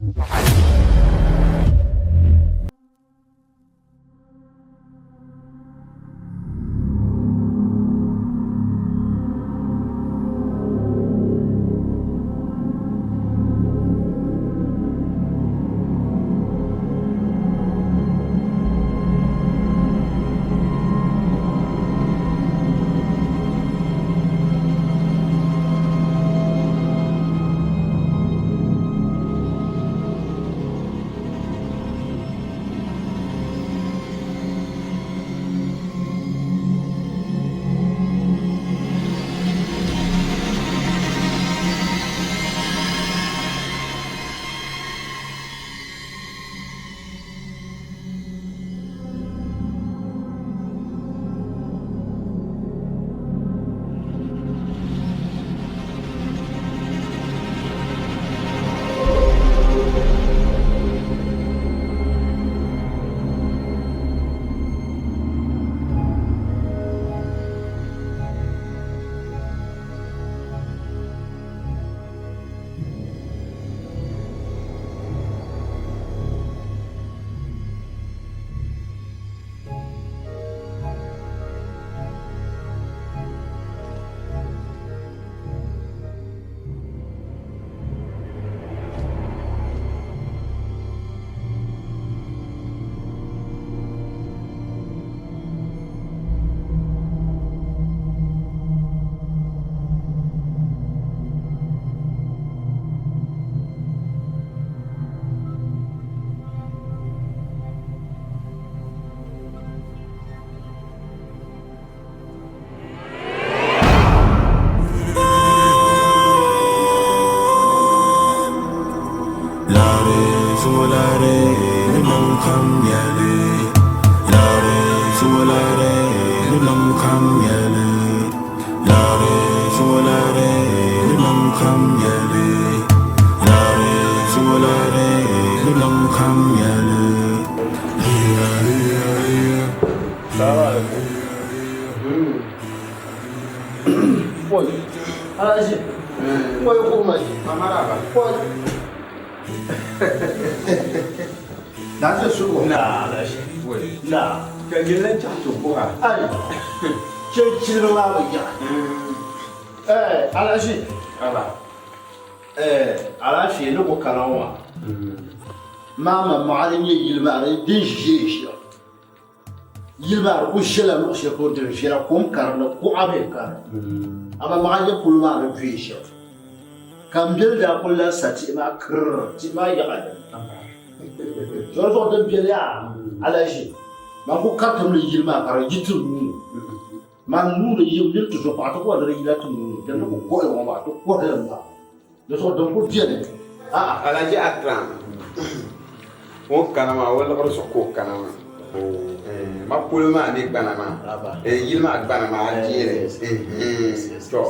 Mama معلم يلمع دين جيش يلمع وشلا نقش يقول دين شلا كم كارنا كم عبيد كار أما معلم كل ما رفيش كم جلد أقول لا ساتي ما كر ما يقعد جالس قدام بيلا على شيء ما هو كاتم يلمع كار يجتمع ما نور يوم تجوا بعض ولا يلا تنور جنبه كوي وما بعض كوي لما جالس قدام كل جيل على جي أكرم وكنا ما ولا غرسكوا كنا ما كل ما نيك بنا ما يلما بنا ما عجير تو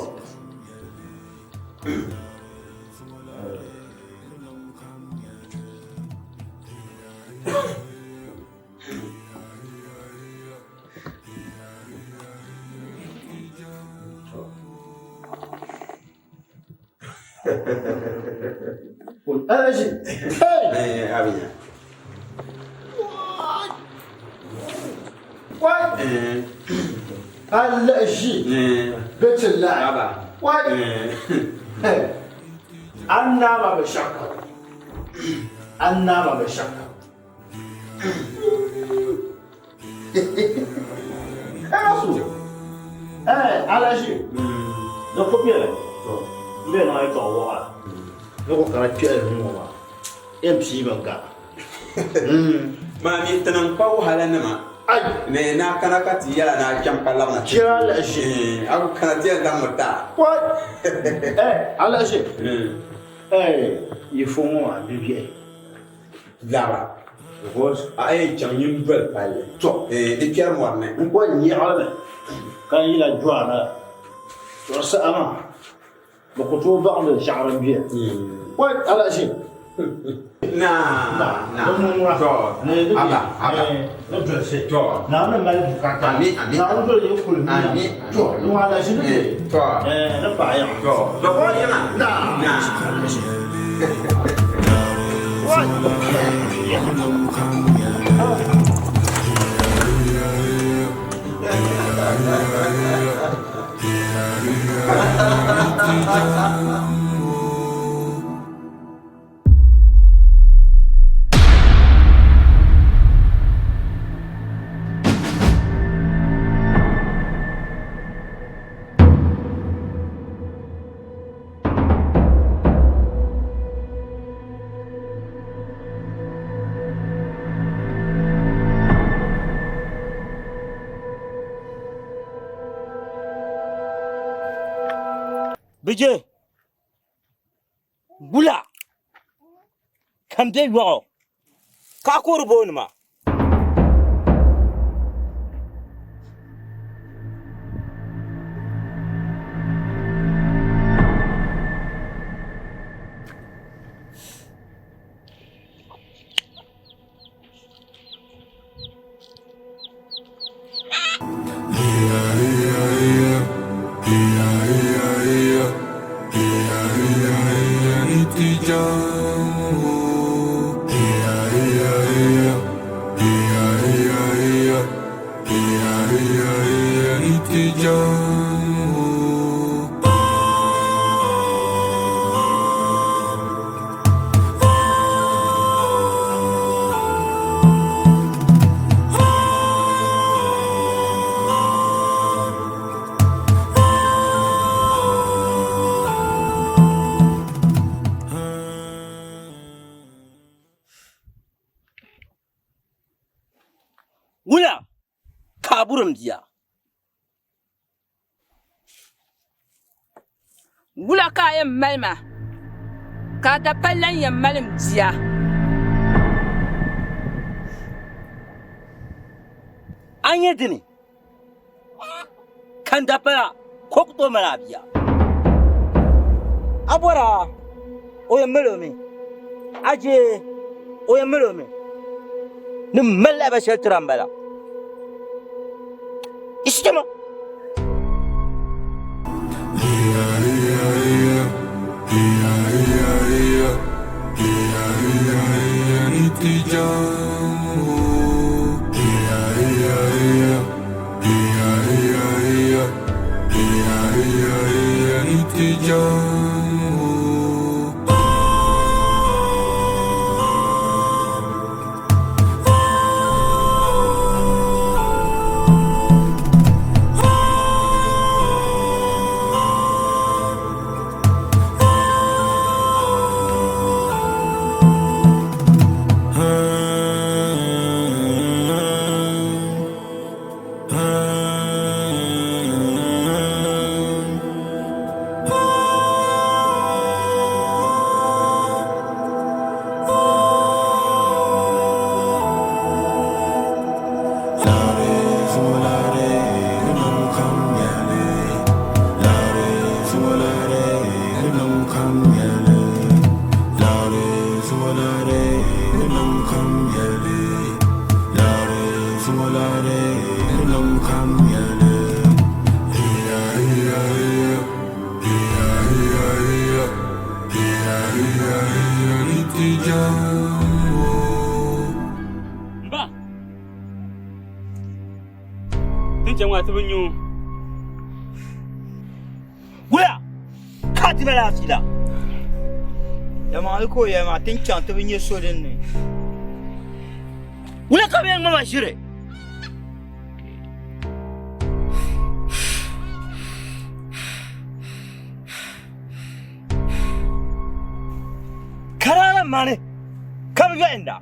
أجي هاي أبينا واي هلا شيء بيت الله واي أنا ما بشكر أنا ما بشكر أسوء على شيء نقول بيله بينا يطوع نقول كنا بيله نوما MC بنكا ما نيتنا باو هلنا أي نينا كنا كتير أنا كم كلامنا على شيء أو كنا تيجي دام متى واي على شيء يفهموا عن بيبي دابا Because I can you well by so the care one نقول نيعلم كان يلا جوانا ورسأنا بقطوع بعض شعر بيه واي على شيء nah so apa betul sih so nama malu kata nama tu yang kulmi so lu ada sini so nampak ya so apa ya nah wah Bijay, Bula, come there, wow. Kakur Bonma. Wula, kaburum dia. Wula ka yam malma. Ka da pallan yam malim dia. Anye dini. Kan dapala kokto malabia. Abora oya melomi. Aje oya melomi. Numalla bashal trambala. İstema. Wula, kati mela afila. Yama alko yama tin chanta binye soden ne. Wula kabe yang mama shire. Karala mane, kabe ga enda.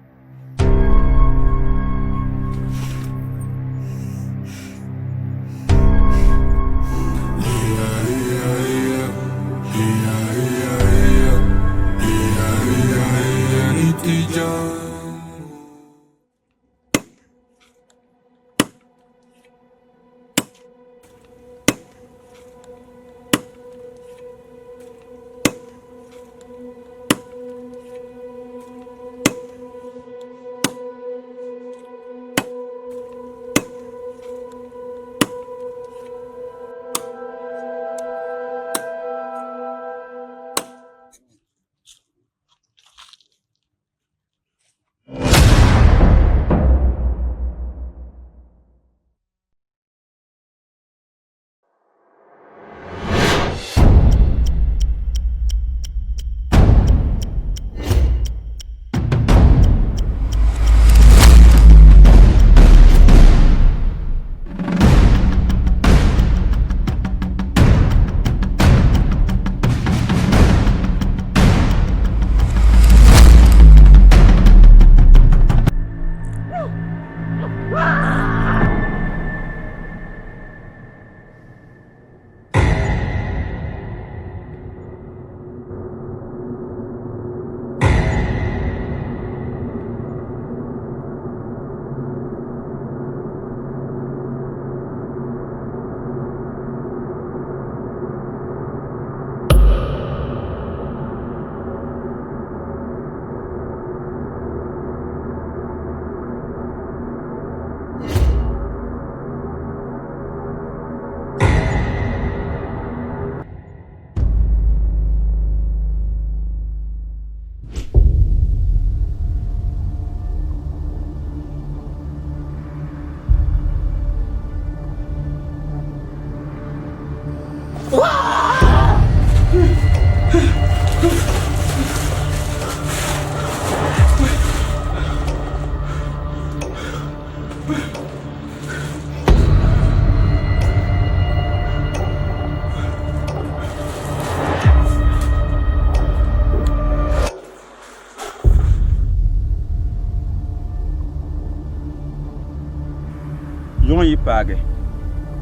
ZUງpaage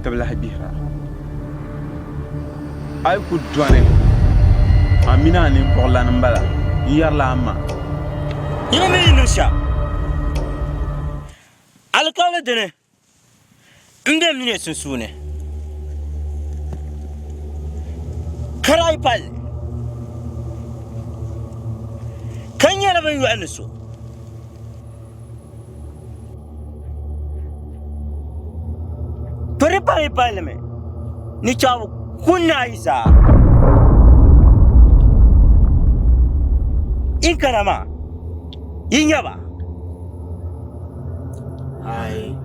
tabla habira ay ku done amina ni porlan mbala yarla amma Yima mi nusha. Alkawle dene. Ndem ni susune. Karai pal. Kanya la ban yu anaso. Pare pal me. Ni chawu kunna isa. Inkarama. Yinyaba. Ai.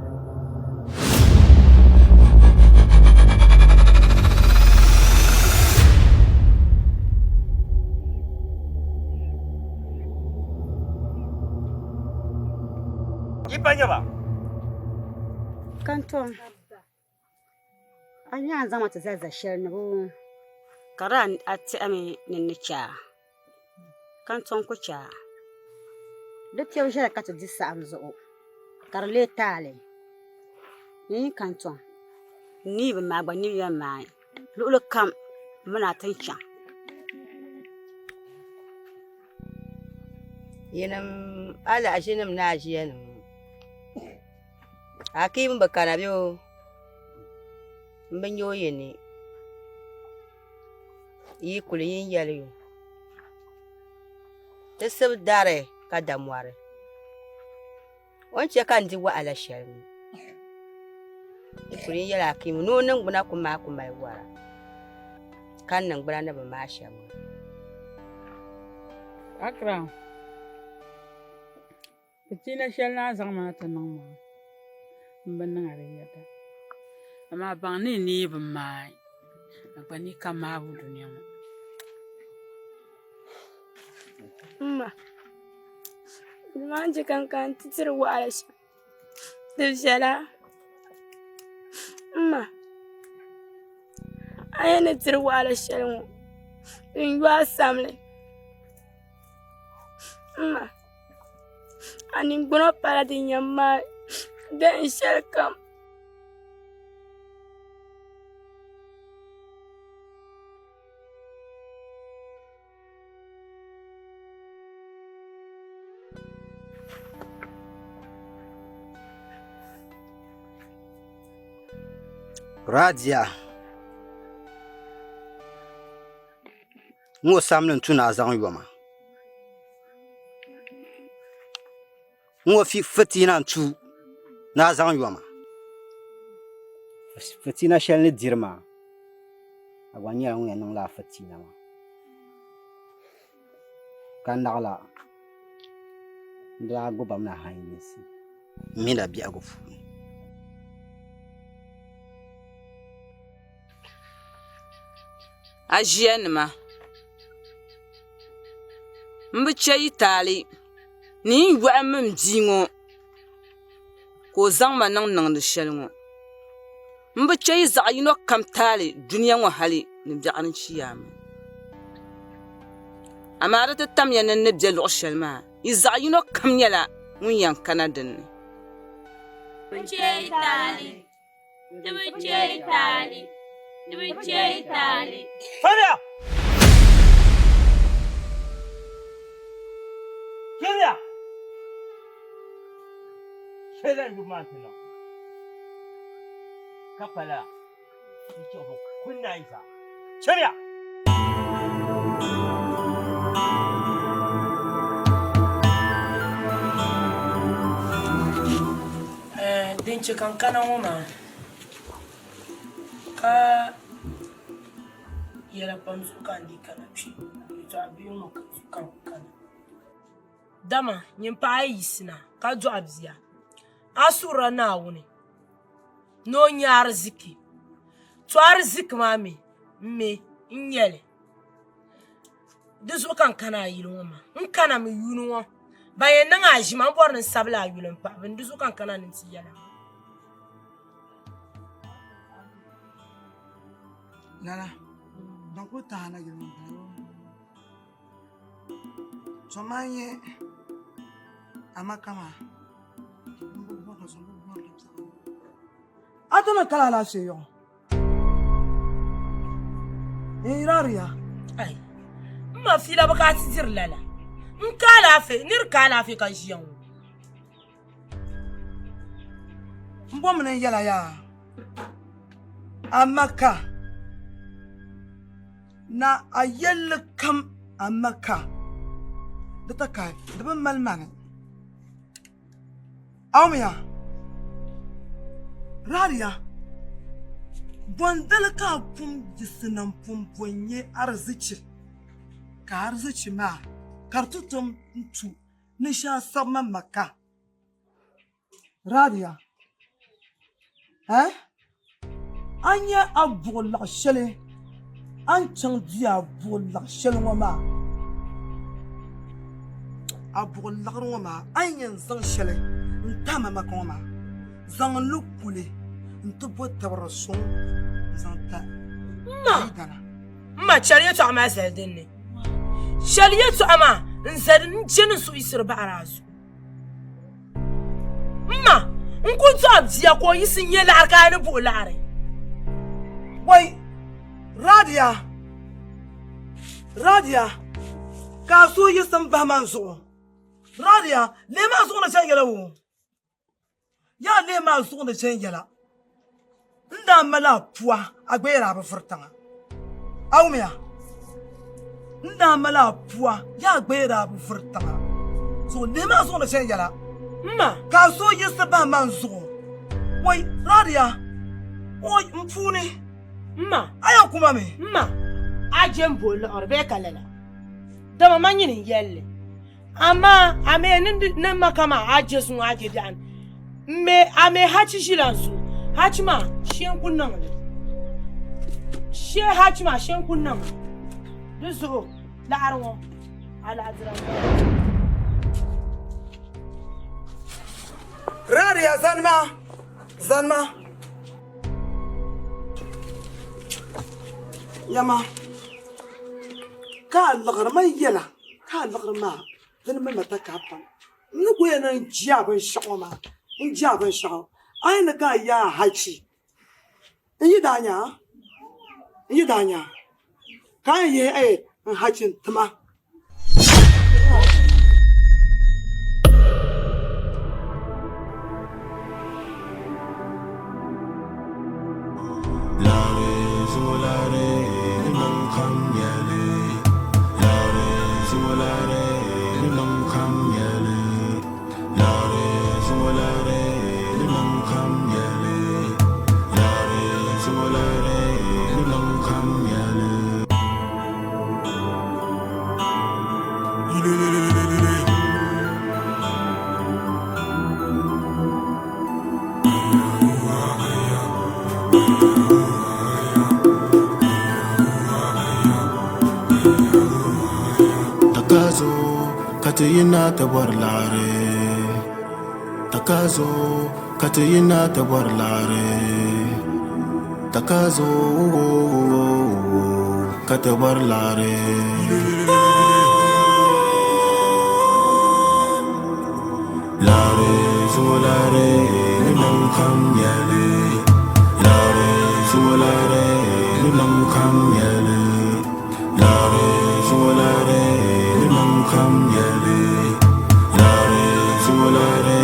Ipanyaba. Kanton. Anya zama ta zaza sharnu. Karan ati ami nincha. Kanton ku cha. Duk yau jira ka ta disa amzo. Karle tale. Ni kanton. Ni ba ma ba ni ya mai. Lulu kam muna tancha. Yenam ala ashinam na ashiyanam. Hakim bakana biyo. Mbenyo yeni. Yi kuli yin yali. Tesab dare kadamware. Onche kan di wa ala shalmi. Yi kuli yin yali hakim no nang buna kuma wara. Kan nang buna na ba ma shamu. Akram. Petina shalna zama ta nan ma. Mbanang ariyata. Ama bang ni ba mai. Apa ni kama bu dunia ma. Ma. Manje kan titir wa alasha. Dujala. Ma. Ayana tir wa alasha mu. Ingwa samle. Ma. Ani gbono para di nyama. Den shelkam. Radia. Ngo samlin tuna ZUງᵓ. Ngo fi fatina tu na ZUڭᵓ. Fatina shel ni dirma. Agwanya ngwe nang la fatina ma. Kan nagla. Nda go bamna haynisi. Mina bi ago fu. Ajianima. Mbiche yitali. Ni yuwa mbingo. Ko zangma nang de shelngo. Mbiche yi zaɣ yino kam tali duniya ŋɔ hali ni biɛɣuni chiyami. Amaara ti tamya ni ni bɛ luɣu shɛli maa yi zaɣ yino kam nyɛla ŋun yan kana dinni. Mbiche yitali. Mbiche yitali. Mbiche yitali. Fabia! Fabia! Fabia yu mantino. Kapala. Ichi obo kunna isa. Fabia! Dinche kankana ngoma. Ka yela pamsu kandi kana pshi. Ito abiyuno kankana. Dama nyimpa ayisina ka jo abzia. Asura na wuni. No nyar ziki. To arziki mami me nyele. Dizo kankana yilo ngoma. Nkana mi yunu wo. Baye nanga ajima born sabla yulun pa. Bendizo kankana nti yala. Nana, donc où t'as la gueule? Somanye, amakama. Adama kala la seyo. Iraria. Ai. Ma fila baka tsir lala. Nkala fe, nir kala fe kan shiyan. Mbomne yala ya. Amaka. Na ayel kam amaka. Data kai, daba malmane. Awmiya. Raria. Bondala ka pum jisinan pum ponye arzici. Ka arzici ma. Kartutum ntu. Nisha sama maka. Raria. Anya abola shele. Anchang dia abola shele wama. Abola wama. Anya zang shele. Ntama makoma. Zang lukule. Ntubo tawarasong. Zang ta. Ma chariya to ama zedenne. Chariya to ama nzedin jenu su isir barazu. Ma nkuntu abia ko yisin ye larka ni bolare. Wai Radia. Ka so yisan ba manzo. Radia, le ma so na changela wo. Ya le ma so na changela. Nda mala pua agbera ba furtanga. Awmiya. Nda mala pua ya agbera ba furtanga. So le ma so na changela. Ma ka so yisan ba manzo. Wai Radia. Oi mfuni. Ma aya kuma me. Ma ajem bol orbe kalala. Dama manyini yelle. Ama ame ne makama ajesun ajedan. Me ame hachi shilansu. Hachima shen kunnan. She hachima shen kunnan. Duzo la arwo ala azran. Radia Zanma. Yama. Ka lagar ma yela. Ka lagar ma. Dan ma mata kapan. Nugo yana njiaban shoma. Njiaban shoma. Ai na ka ya hachi. Yi danya. Ka ye hachin tama. Katayina tabarlare. Takazo katayina tabarlare. Takazo katabarlare. Lare zulare nunam kam yale. Lare zulare nunam kam yale. Lare zulare nunam kam yale. Lare zulare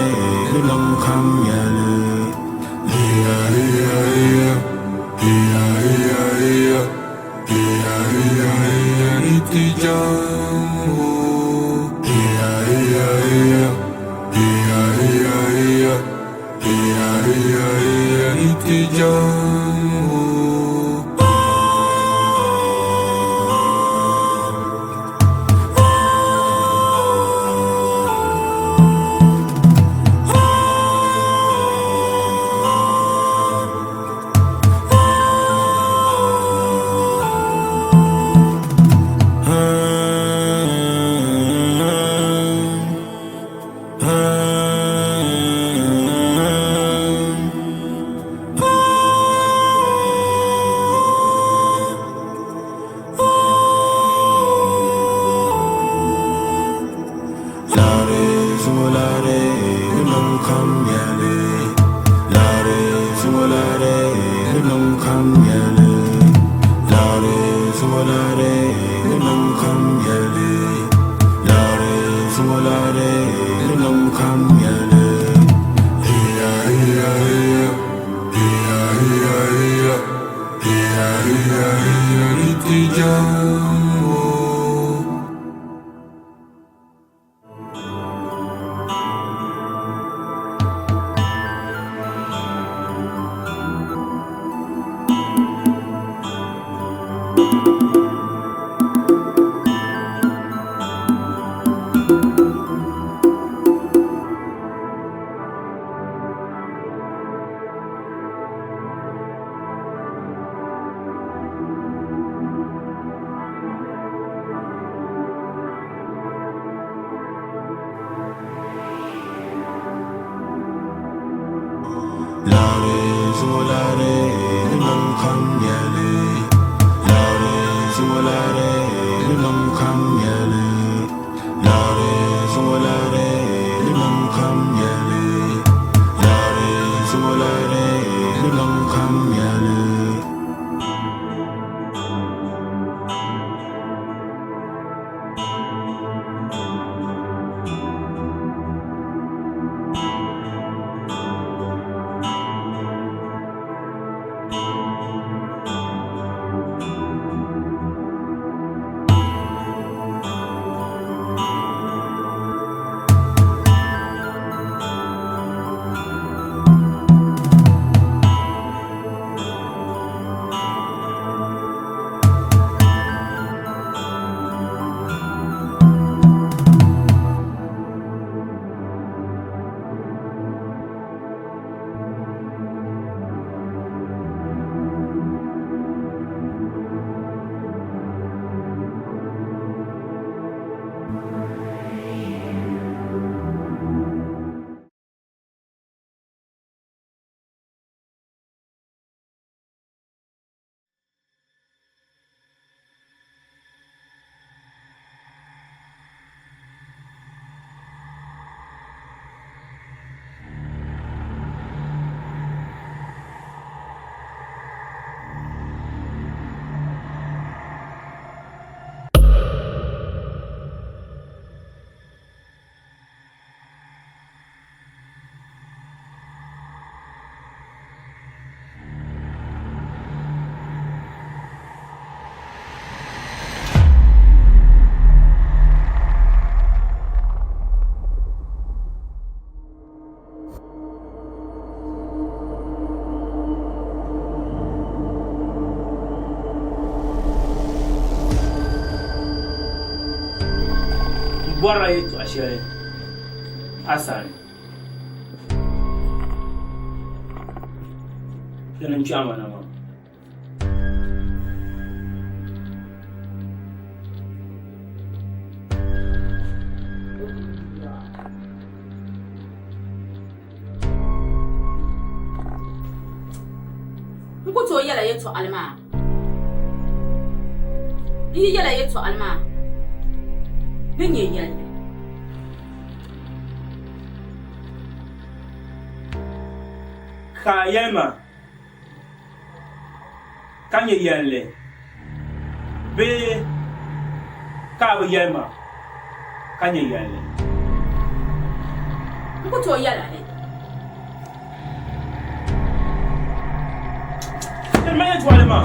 nunam kam yale. Hiya hiya hiya. Hiya hiya hiya. Hiya hiya hiya itijam. Hiya hiya hiya. Hiya hiya hiya. Hiya hiya hiya itijam. Come, yeah, lare, Lare zuolare nang kam yale. Lare zuolare nang kam yale. Lare zuolare nang kam yale. Lare zuolare nang kam yale. Bora yetu ashere asani tena chama na mama Nkuto yala yetu alma yi yala yetu alma Benye yalle. Ka yelma. Kanye yalle. Be ka yelma. Kanye yalle. Nkuto yala le. Maya twale ma.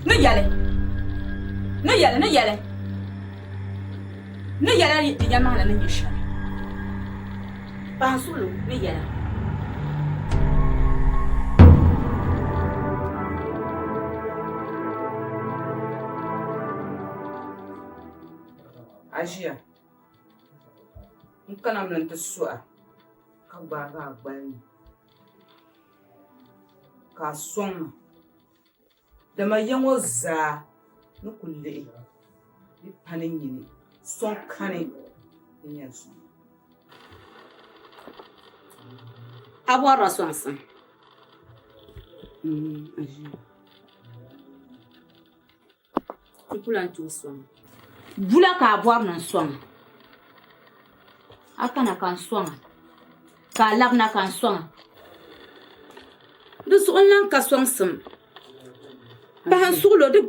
No yale. No yale, no yale. Ne yala ya mala ne yesha. Pansulu ne yala. Asia. Nkana mlente soa. Ka gbaga agbani. Ka soma. Dama yango za nukulle. Ni panin yini. Son kane yes. Abora sonsan. Kulan tu son. Bula ka abor nan son. Akana kan son. Ka labna kan son. Du so lan ka son sim. Pahan sulo de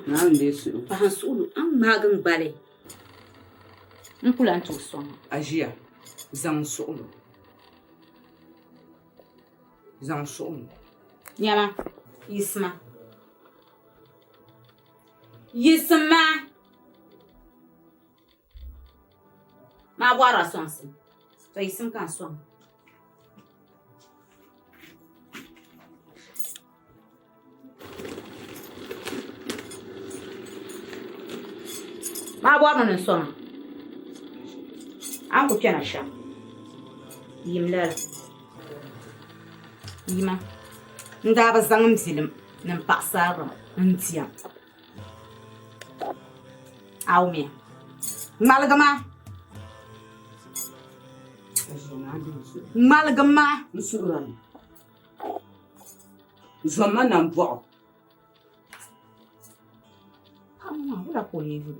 Na ndesu. pahan sulo an magan bare. Nkulan tu son. Agia zang su'um. Zang su'um. Nyama isma. Yisma. Ma bora sonsin. To isim kan son. Ma bora nan son. An ku kena sha. Yimlar. Yima. Ndaba zangam zilim nan paksara ntiam. Awme. Malgama. Malgama. Nsuran. Zoma nan bo. Wala ko yevu.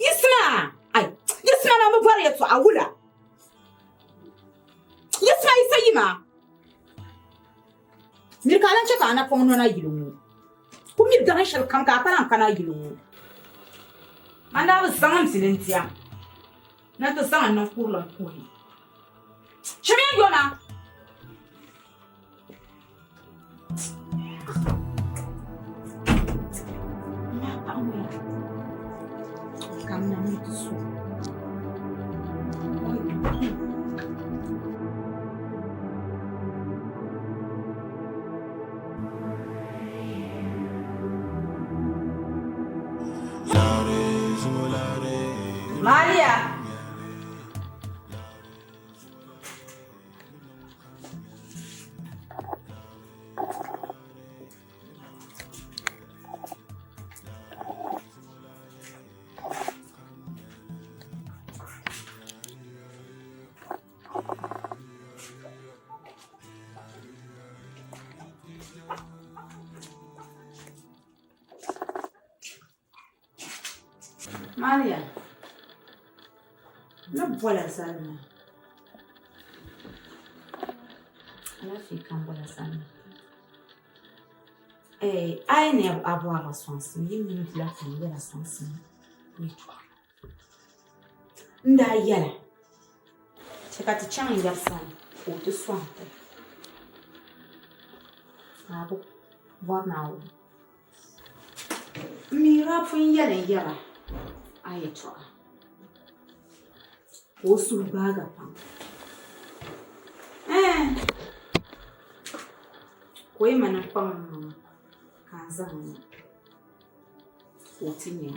Yisma. Ay, yisma na mo bari to awula. Yisma isayima. Mirkalan chaka ana kono na yilumu. Kumi garan shal kam ka kana yilumu. Anda ba sangam silentia. Na to sanga no kurla kuri. Chimi yona. Maria. Maria. No bola sana. Alafu ikambola sana. Ai ne avoir la chance, yimi ni la famille la chance. Ni toi. Nda yala. Chakati changa ya sana. O te swante. Abo bona o. Mira fun yala. Ai toi. Osul baga pam. Kwe mana pam kanzan. Otinya.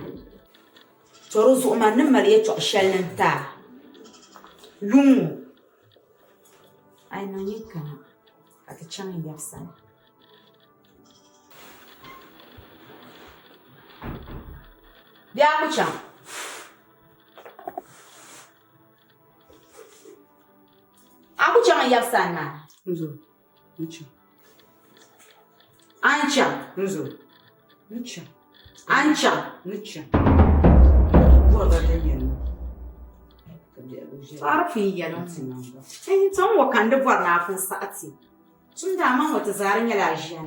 Choro zo ma nan mariye to shallan ta. Lungu. Ai na yika. Ati changa yapsan. Dia kucha. Aku jangan yap sana. Nzo. Ncho. Ancha. Nzo. Ncho. Ancha. Ncho. Boa da yen. Arfi ya non. Ton wa kan da bor na fun sa'ati. Tun da man wata zarin ya lajiya.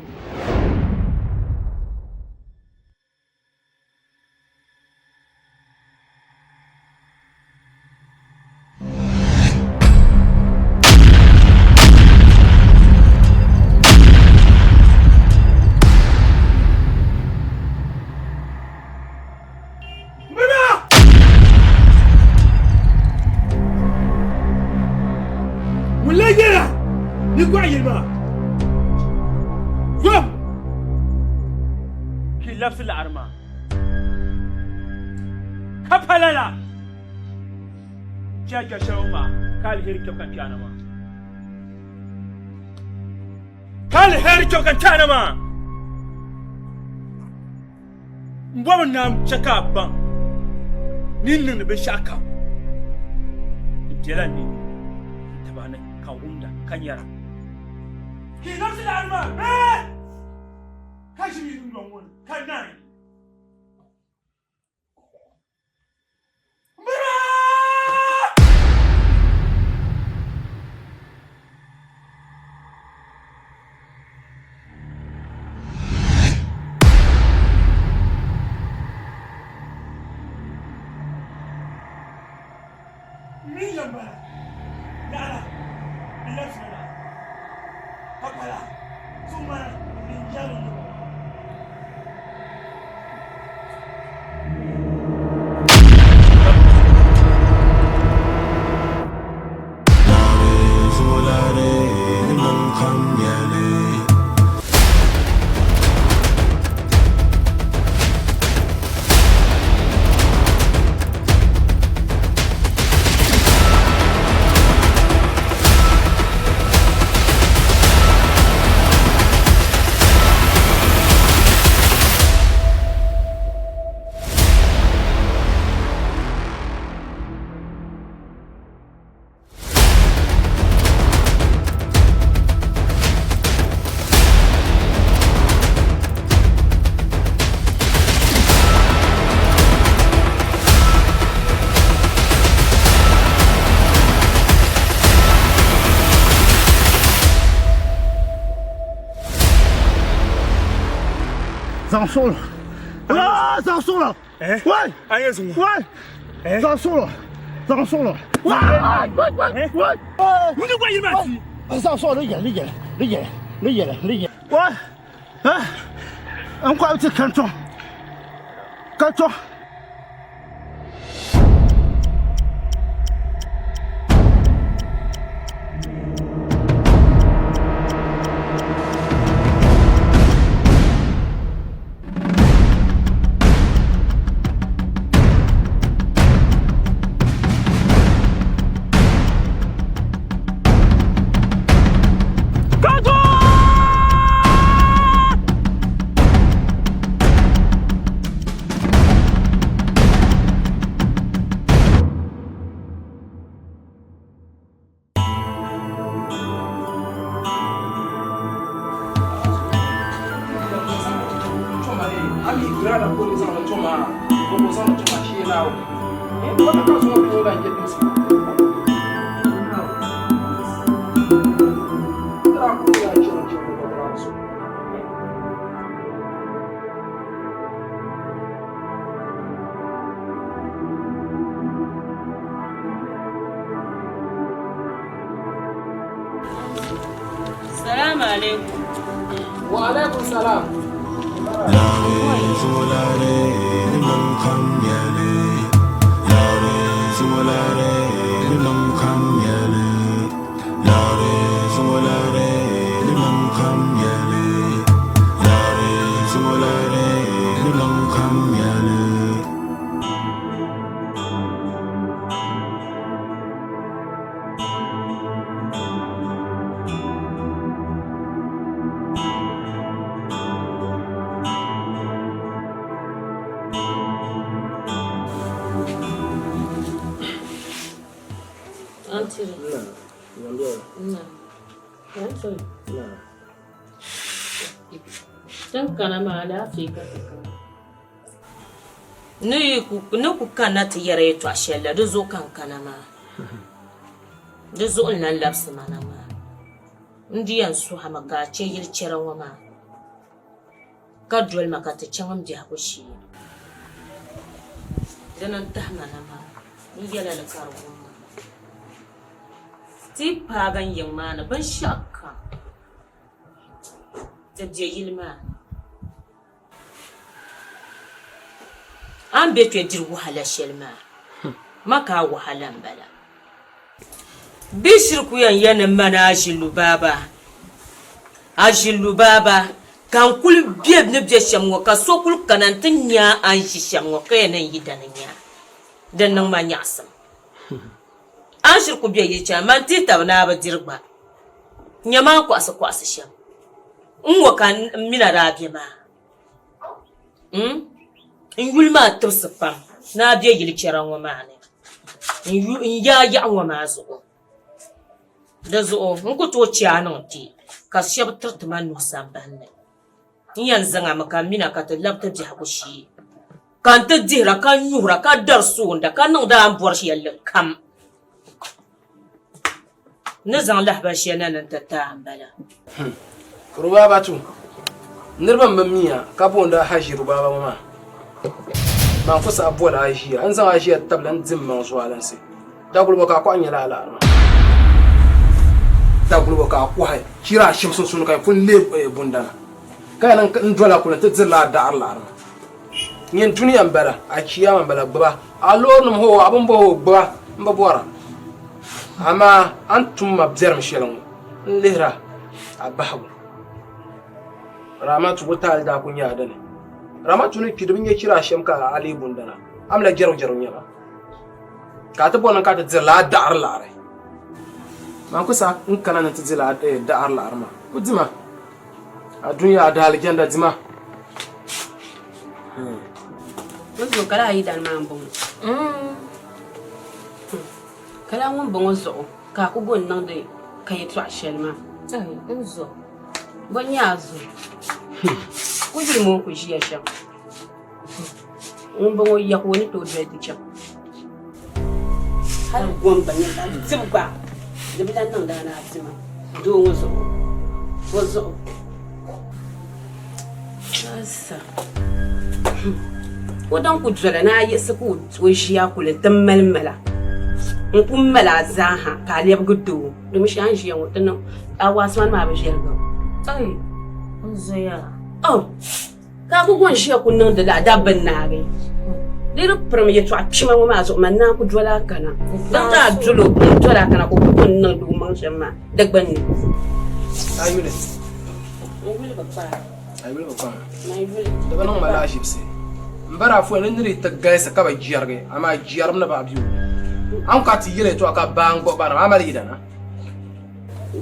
لبس العرمة كفللا جاجا شوما قال هيركو كان كانما قال هيركو كان كانما مبونا شكابا نين بشاكا جلاني تبانا كاوندا كانيرا كي لبس العرمة كاشمي دون كناي مين لما لا بالنفس لا هبلا ثم ننجل 上手了，啊，上手了！哎，喂，俺也中了，喂，上手了，上手了！喂，你就管一万几？上手了，你演，喂，哎，俺快去看庄，看庄。السلام عليكم. وعليكم السلام. ni ku kana ti yare to ashella do zo kan kana ma do zo nan labs mana ma ndiyan su ha maka ce yir ceran wa ma ka dol maka ta can ji hakushi danan tahmana ma ni yala la karwo ma ti pagan yin mana ban shakka ta je yilma an be to dir wahala shelma maka wahalan bala bishir ku yan mana ajilu baba kan kul bieb ne bje shamwo ka so kul kanantin nya an shi shamwo ka yanan yidanan nya dan nan ma nyasam an shir ku biye yace man tita na ba dirba nya ma kwasa sham in wa kan mina rabi ma in yulma tursufam na biye yilkiran wa mane in ya wa ma zo da zo in ku to ciyanan ti ka sheb turtman no sambanne in yanzu ga maka mina ka talabta ji hakushi kan ta jira kan yura ka darsu da kan nan da an buwar shi yallin kam ne zan lahba shi nan ta ta ambala ruba batu nirban mamiya ka bonda haji ruba ba mama ma fusa abuwa da haji an zan haji tablan zimman su alansi da gulba ka ko anya la alarma da gulba ka ko hay kira shimsun sun kai fun le bundana kai nan in dola kula ta zilla da alarma yin duniyan bala a kiyama bala gba a lornum ho abun bo gba mba bora amma antum mabzarm shelan lihra abahu ramatu wuta da kunya da ne ramatu ne kidin ya kira shamka ali bundana amla jaro nya ba ka ta bonan ka ta zilla da arlare man kusa in kana nan ta zilla da arlare ma kudima a duniya da aljanda jima Wazo kala yi dan ma mbon kala won bon zo ka ku gon nan de kay to shelma zo bon ya zo ku ji mo ku ji ya sha on bon ya ko ni to de ti cha har gon ban ya tibba da bidan nan da na tima do wazo Udan ku dwala na yi su ku wishiya kulin tun malmala. In kun mala zaha ka liyab gudu domin shi an shi yan wutan nan a wasu man ma ba shi yarga. Ai, zaya. Oh, ka ku gon shi kun nan da dabban na gai. Dai rupram ya to a cima ma zo man na ku dwala kana. Dan ta dulo dwala kana ku kun nan du man shamma dagbani. Ayune. Ayune ba. Daga nan mala shipse. Mbara fu ne ndiri ta gaisa ka ba jiyarge ama jiyaram na ba biyu an ka ti yele to aka bang bo bara ama lidana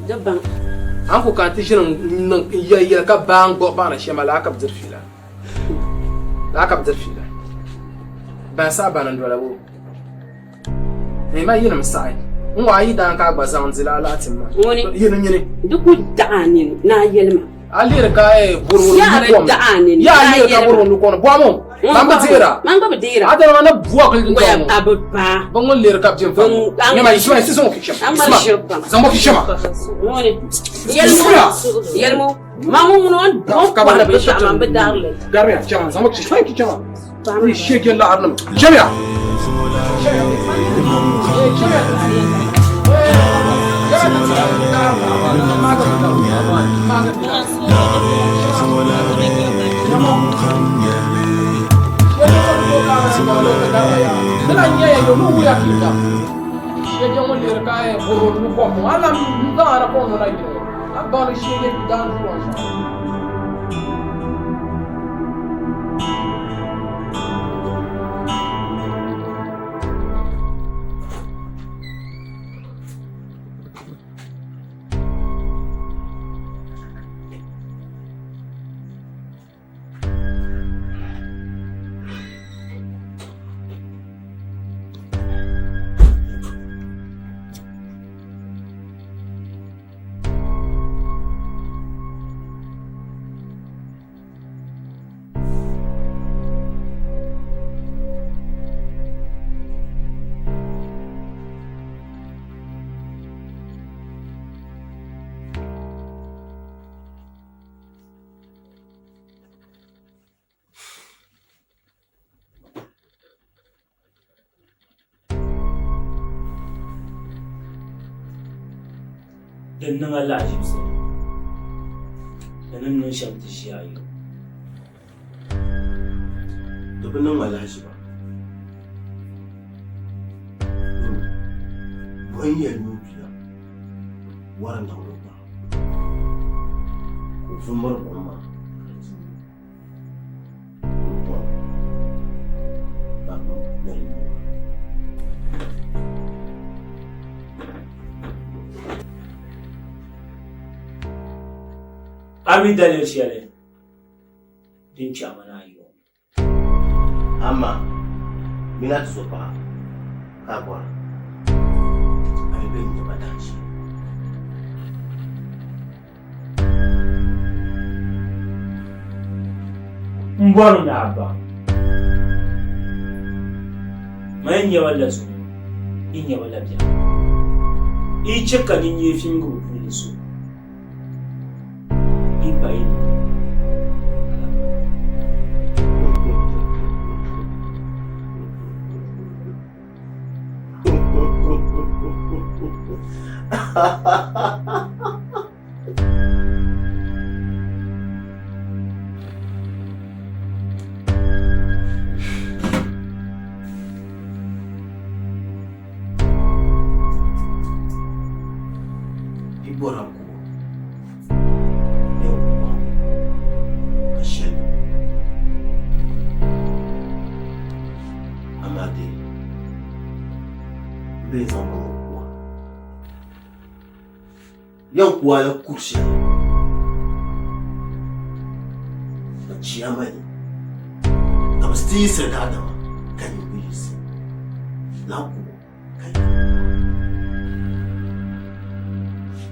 dabban an ko kan ti shirin nan ya ka bang bo bara shema la ka bzir fila ban sa banan dola wo ne ma yina msai nwa yi dan ka gba zan zila la timma yini duk da'ani na yelma alira ka burwun ko ya alira ka burwun ko bo mo Mamba dira. Ada mana buah kalau gitu. Abba. Bangun lir kap jam. Ni mai semua itu semua kisah. Semua kisah. Yelmo. Mamu non. Kabar besar mamba darle. Garya, jangan semua kisah kisah. Ini syekh yang lah arnam. Jamia. Nanya yo lu ya kita. Ya jangan lirkai burun lu kok alam dara kok no lagi. Abang syekh dan ruang. Dan nan Allah ajib sai dan nan shamta shi ayo da nan Allah shi ba mun yi nubiya waran da ba ko fumar umma Ami dalil shele din chamana yo amma mina tsofa kabwa ai ben da badaci mbonu na abba mai nya wala su inya wala biya I cheka ni nye fingu kunsu Ipain. Yau kuwa ya kushe da ciyamani da ba su yi sarda da kan yi kuyi su laku kan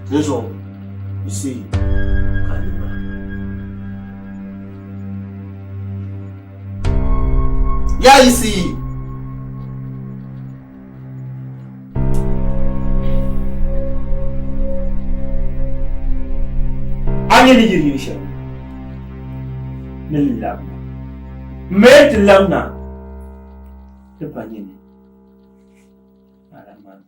yi niso isi kanima ya isi Anya ni yiri sha lamna met lamna te panini araman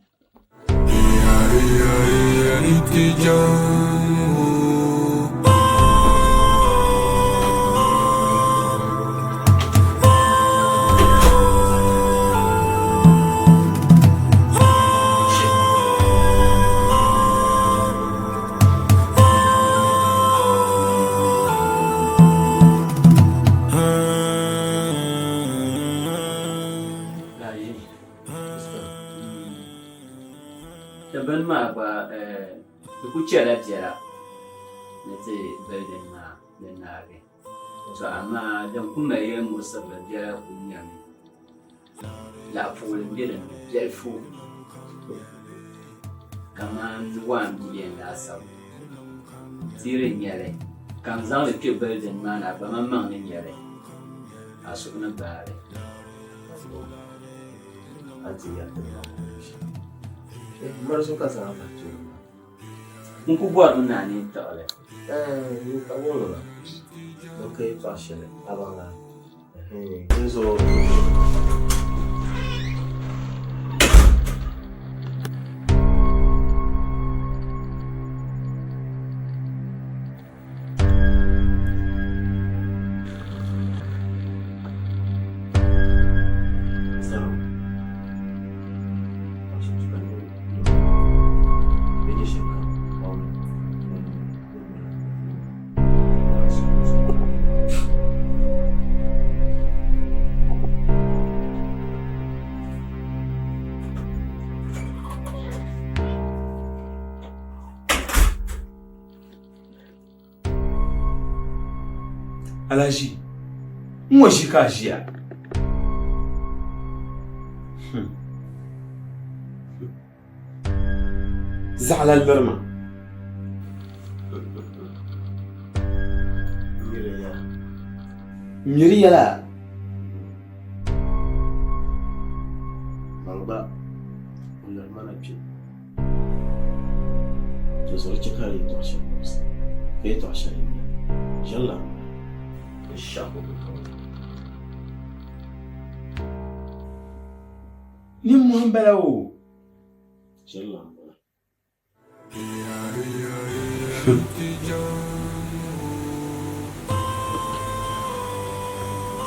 kuchela jera nete belde na lenage so ama dan kuma ye musa belde kunyami la ful bilen jelfu kama wan bilen la saw tire nyale kan zan le ke belde mana ba mamman ne nyale asuna bare atiya Marzo casa mkubwa tunani tole nikaona okay twashele abanga nzo Alaji, moi j'y cajia. زعل البرمة ميريا لا مربا ولا ما نبي جزر تكاري توشي بس في توشي يلا الشاقو نمهم بلاو يلا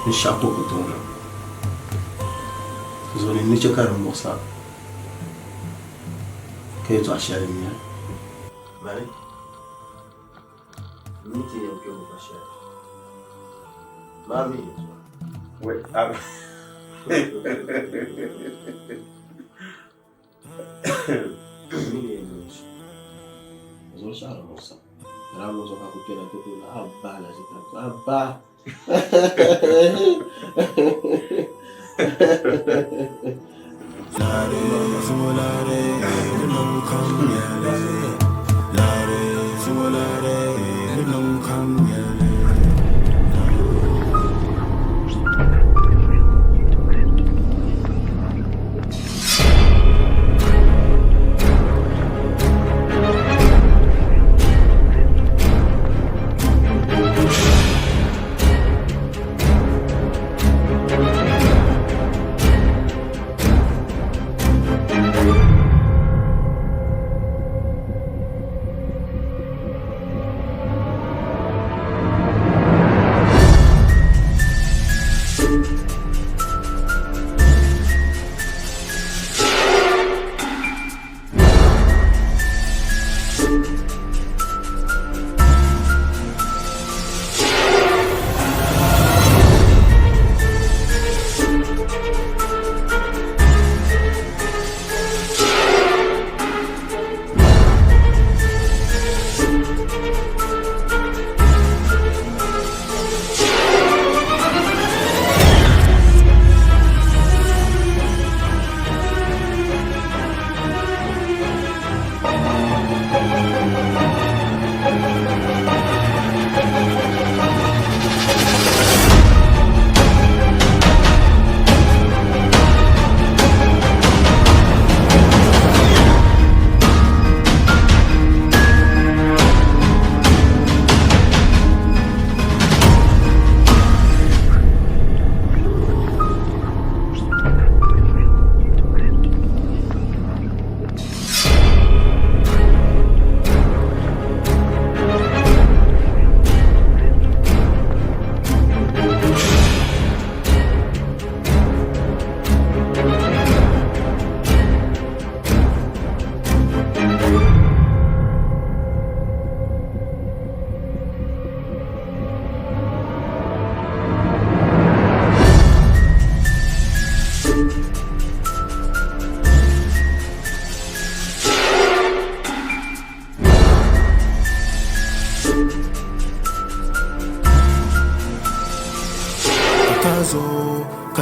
الشاقو بتونا زولي نيجي كارم بوصا كي توشي علميا مالي نيجي يوم بشار مامي وي زول شهر ونص رامو زوكا كوكيلا تقول أبا لا جيت أبا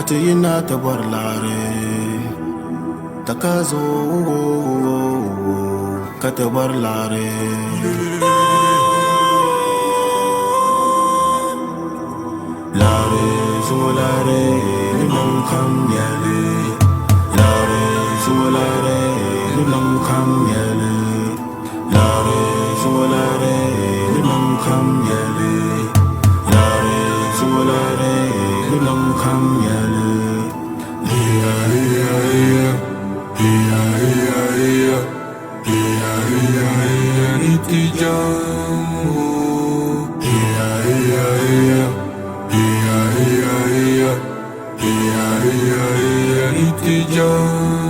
Katina tabarlare Takazo Katabarlare Lare Zulare Limam Kam Yale Lare Zulare Limam Kam Yale Lare Zulare Limam Kam Yale Lare Zulare Limam Kam Yale Hiya hiya hiya Hiya hiya hiya Hiya hiya hiya Nitijamu Hiya hiya hiya Hiya hiya hiya Hiya hiya hiya Nitijamu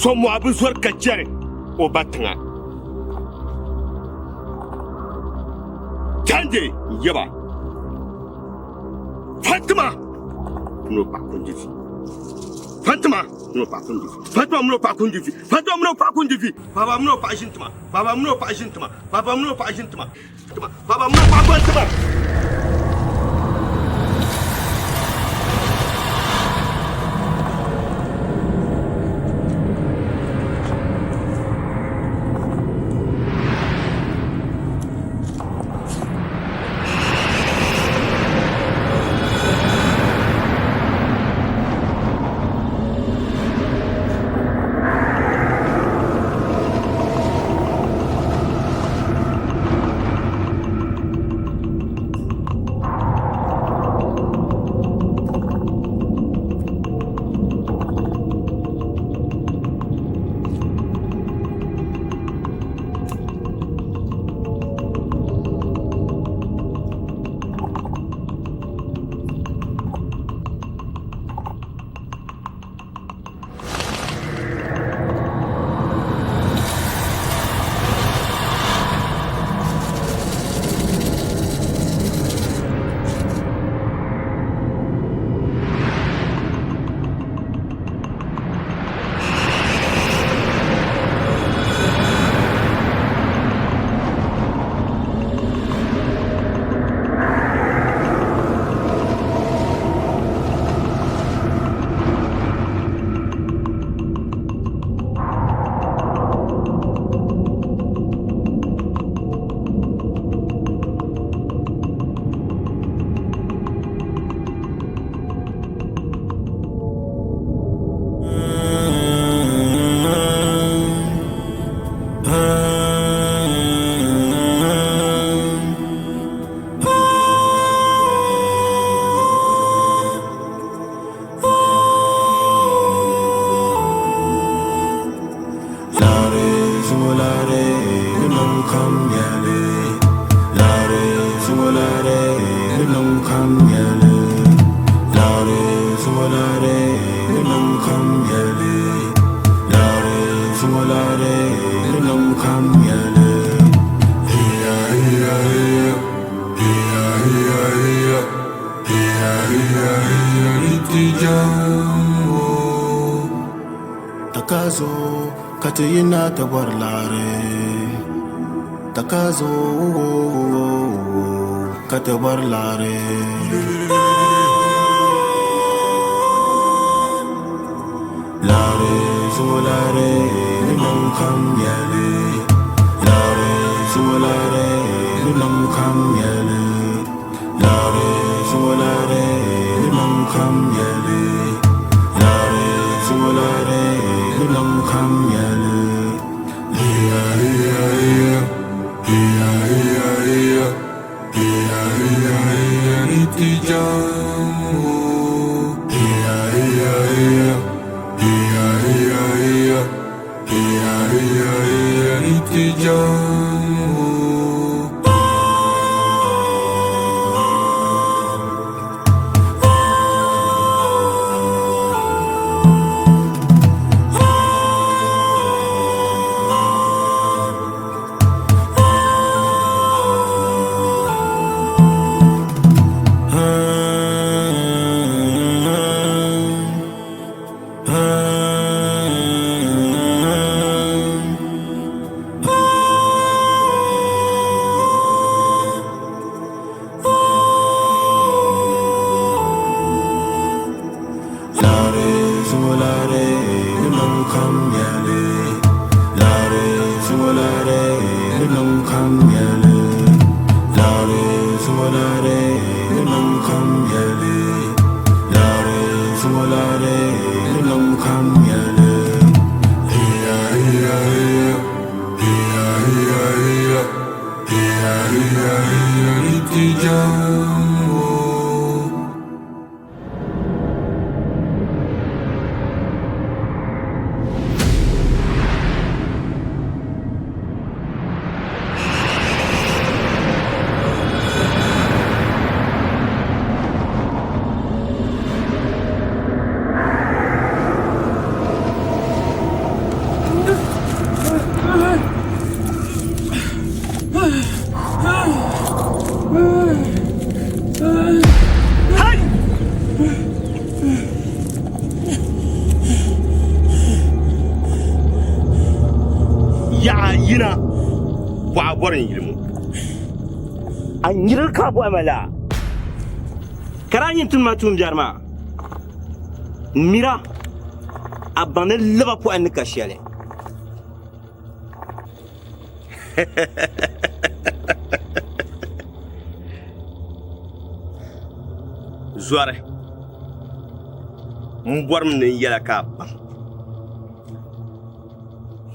somo abin suwar kacere o batanga tande yaba Fatima no pa kundifi Fatima no pa kundifi Fatima no pa kundifi Fatima no pa kundifi baba no pa ajintuma baba no pa ajintuma baba no pa ajintuma baba no pa ajintuma Takazo katayina tabarlare Takazo katabarlare Lare zuwalare nunam kam yale Lare zuwalare nunam kam yale Lare zuwalare nunam kam yale Lare zuwalare nunam kam yale Hiya hiya hiya Hiya hiya hiya Hiya hiya hiya Itijamu Hiya hiya hiya Hiya hiya hiya Hiya hiya hiya Itijamu yilmu an yirar ka bo amala karanyin tun matum jarma mira abane leba po an ka shele Zuare mborm ne yela ka ba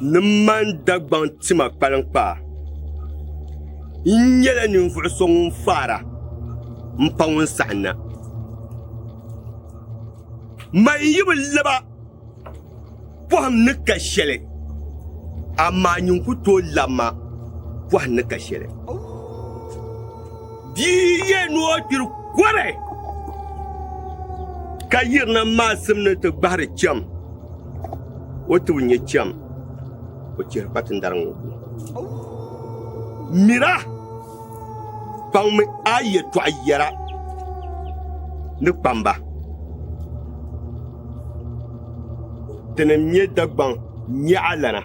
Nman dagban tima kpalankpa nyela ninvuɣu so ŋun faara n pa ŋun saɣanna man yibi laba pɔhim ni ka shɛli amaa nyinku tooi labima pɔhim ni ka shɛli bia ye ni o gbiri kɔre ka yirina maasim ni ti gbahiri chɛm o ti bi nyɛ chɛm o chɛri patin dari ŋɔ mira kpaŋmi a yɛtɔɣa yɛra ni kpamba tini nyɛ dagbaŋ nyɛɣa lana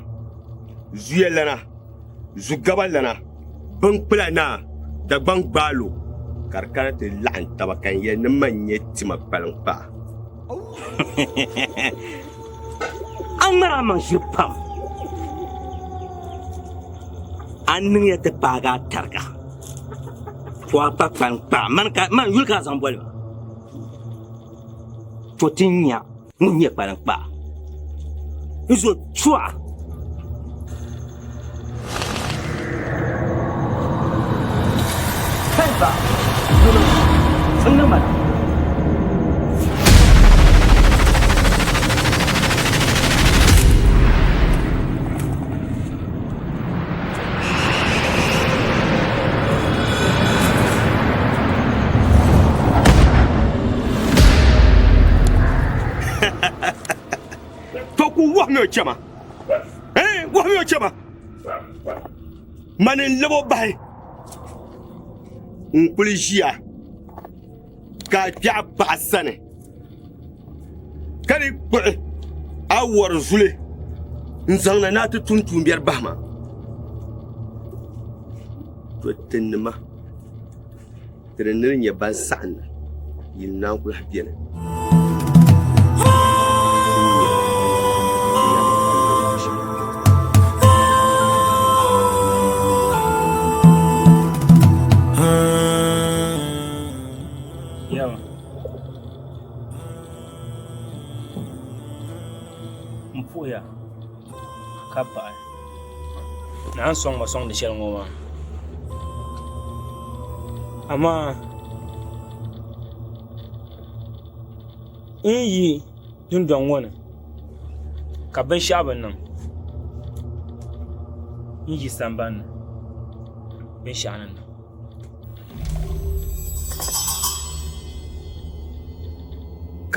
zuya lana zugaba lana binkpula na dagbaŋ gbaalo ka di kana ti laɣim taba kan yɛ ni man nyɛ tima kpaliŋkpa an ŋmara man ʒiri pam an niŋ ya ti paaga tariga fo a pa kpaliŋkpa man yuli ka zaŋ bɔli fo ti nya ŋun nyɛ kpaliŋkpa izo chua Kaiba sun mana chama wahmi chama manin labo bai n kuli ʒiya ka biɛɣu paɣa sani ka di kpuɣi a wari zuli n zaŋna na ti tum biɛri bahima to tinnima ti di ni nyɛ ban saɣinna yili naan kuli biɛni Mpuya kapa na song ma song de shel ngoma ama yi dun don wona ka ban shaban nan yi samban ban shanan nan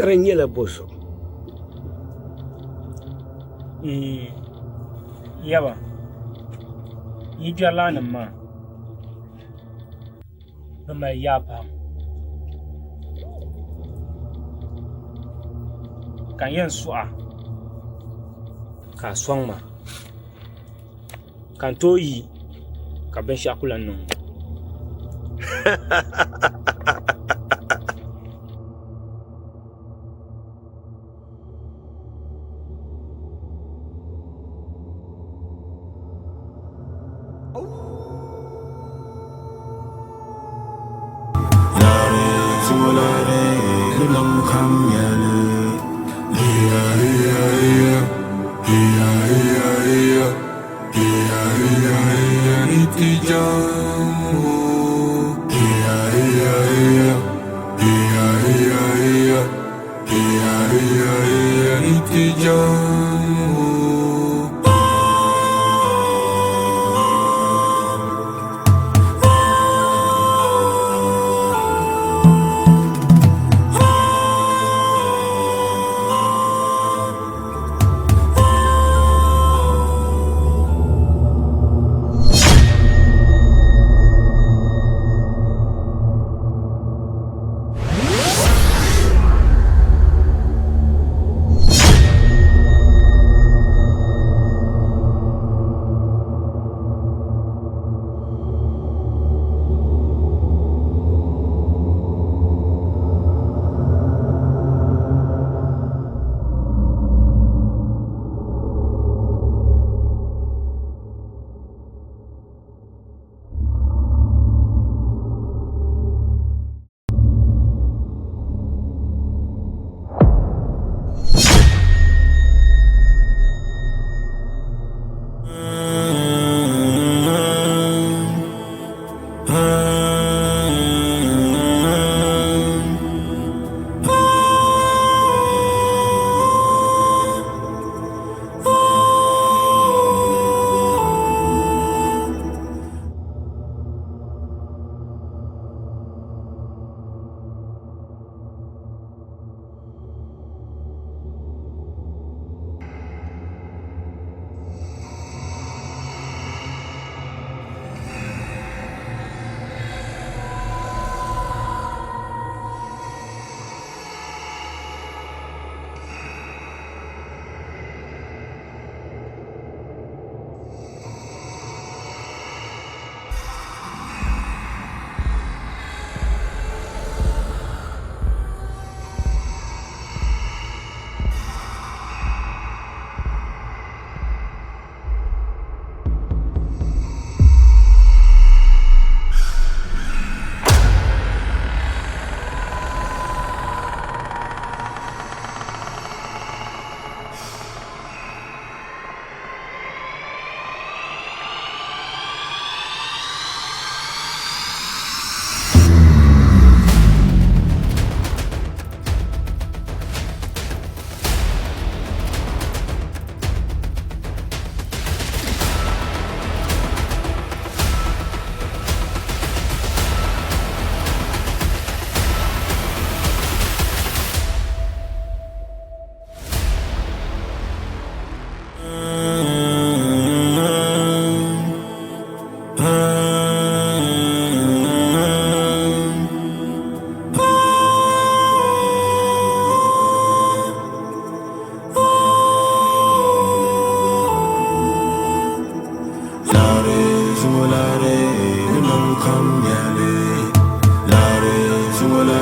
karan yela boso yaba yi jalanin ma ba mai yapa kan yin su'a ka son ma kan toyi ka ban shakulan nan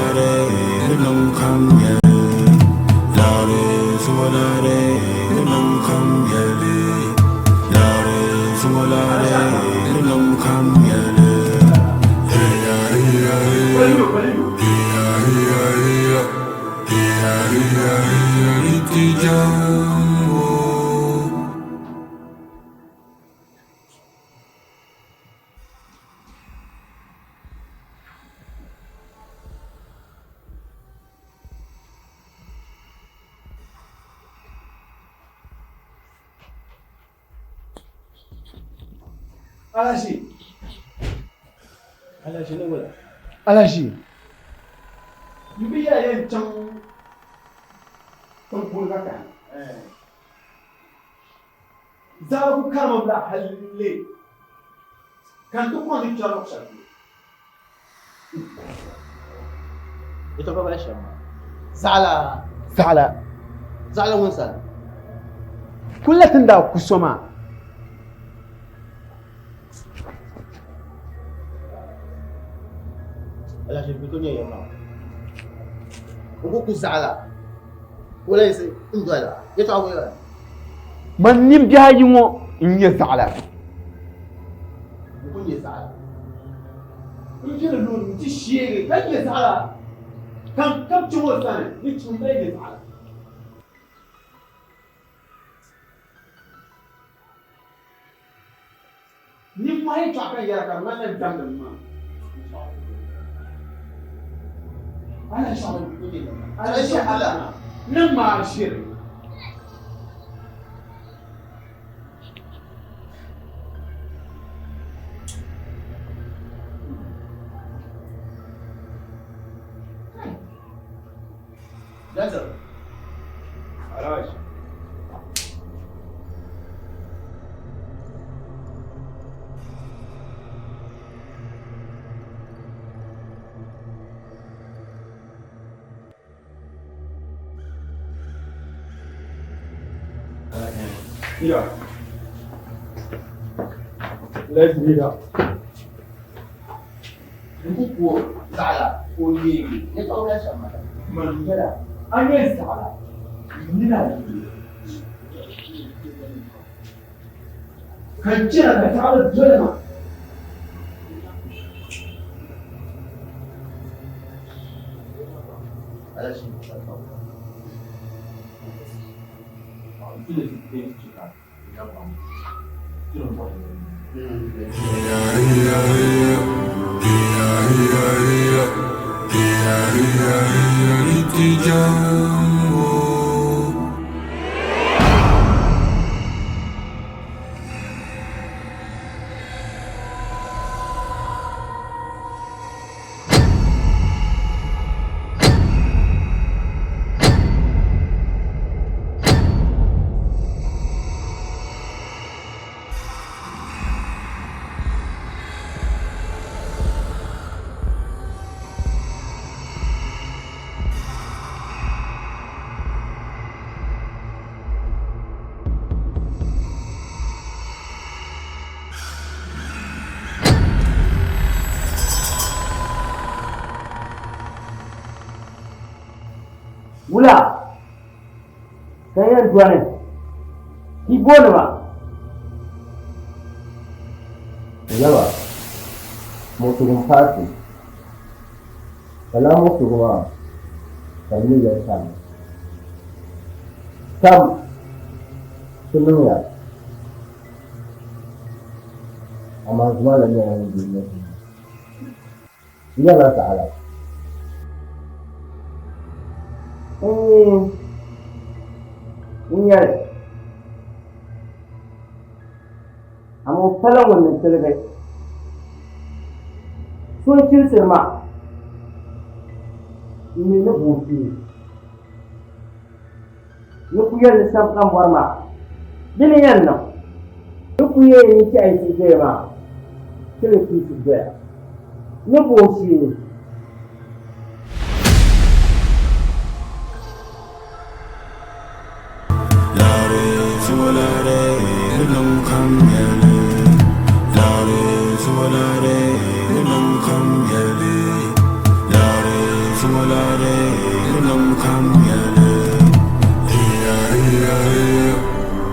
zuolare, nung kam yele. Lare, zuolare, nung kam yele. Lare, zuolare, nung kam yele. Heya, heya, heya. Heya, heya, heya. Heya, heya, heya. Itijambo. Alaji ne wala. Alaji. Yubi ya yen chang tong ka kan. Zabu karma bla halle. Kan tu ko ni chalo sa. Ito ba siya? Zala wonsa. Kullatin da kusoma. Alaji bitonya yema. Uko kuzala. Wala yese indwala. Yeto awoya. Man nim biya yimo inye zala. Uko nye zala. Inje lo ti shiere kan ye zala. Kan chuo sana ni chumbe ye zala. Ni mai chaka ya ka man dan ma. أنا شعور بدي أنا شعلا لما أشير جزر علاج Yeah. Let's meet up. Buku salah, uji. Ini tahu dah sama. Mana? Ane salah. Ini lagi. Kerja dah salah jual. Ada sih. Mula, saya jualan. Ibu nama. Yawa, mau turun parti. Kalau mau turun, kami jadi sama. Sam, senang ya. Amal jualan yang ini. Dia lah salah. Ini Amo palang wannan talaga. So kirse ma. Ini na buki. Nukuya da sam kan barma. Dini yan no. Nukuya yi ci ai ci ma. Kire ki ci ga. Nubuki. zuwalare nam kamyale hiya hiya hiya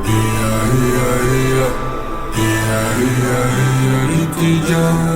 hiya hiya hiya hiya hiya itijamu.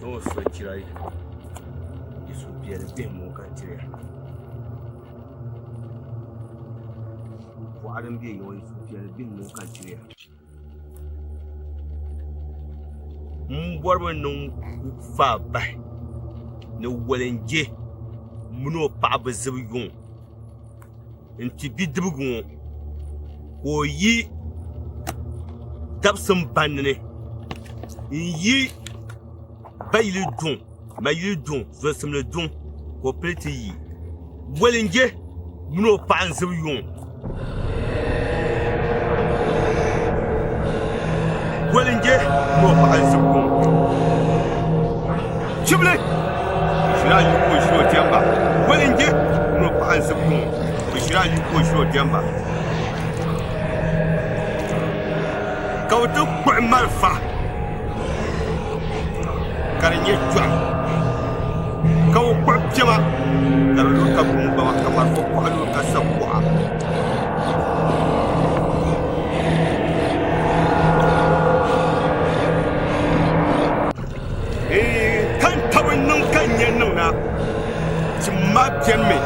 No so kirai. Isu biere bin mo kan tire. Ko adam bi yo isu biere bin mo kan tire. Borbo non fa ba. No wolenje. Muno pa bezibu gon. Inti bidibu gon. Ko yi dabsum banne. Yi Baile don, maille don, je suis le don, complété. Wellinge, nous pas un zélion. Wellinge, nous pas un zélion. Chiblé, je l'ai eu pour jouer au Diamba. Wellinge, nous pas un zélion. Je l'ai eu pour jouer au Diamba. Quand tu peux mal faire. Karinya juang kau percuma kalau lu kabung bawa kamar pokok lu kasar buah kan tahu nungkanya nungna cuma jemme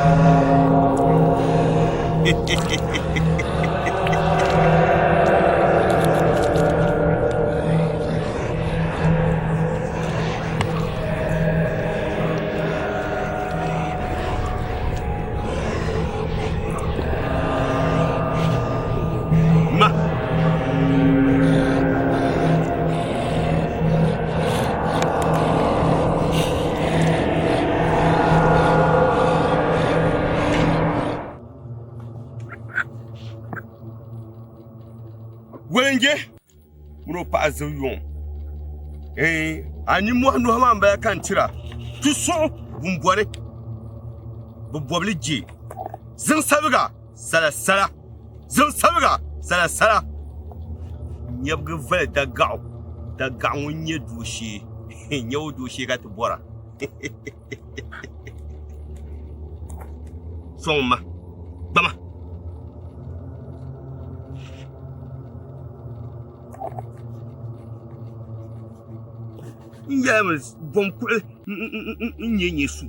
Wellinge, nous pas zélion. Ani mo no ha mba kan tira. Tu so bumbore. Bubobli ji. Zan sabiga sala sala. Zan sabiga sala sala. Nyabga vel da gaw. Da gaw nye dushi. Nyaw dushi ga tubora. Soma. Bama. Yamas bom nye su.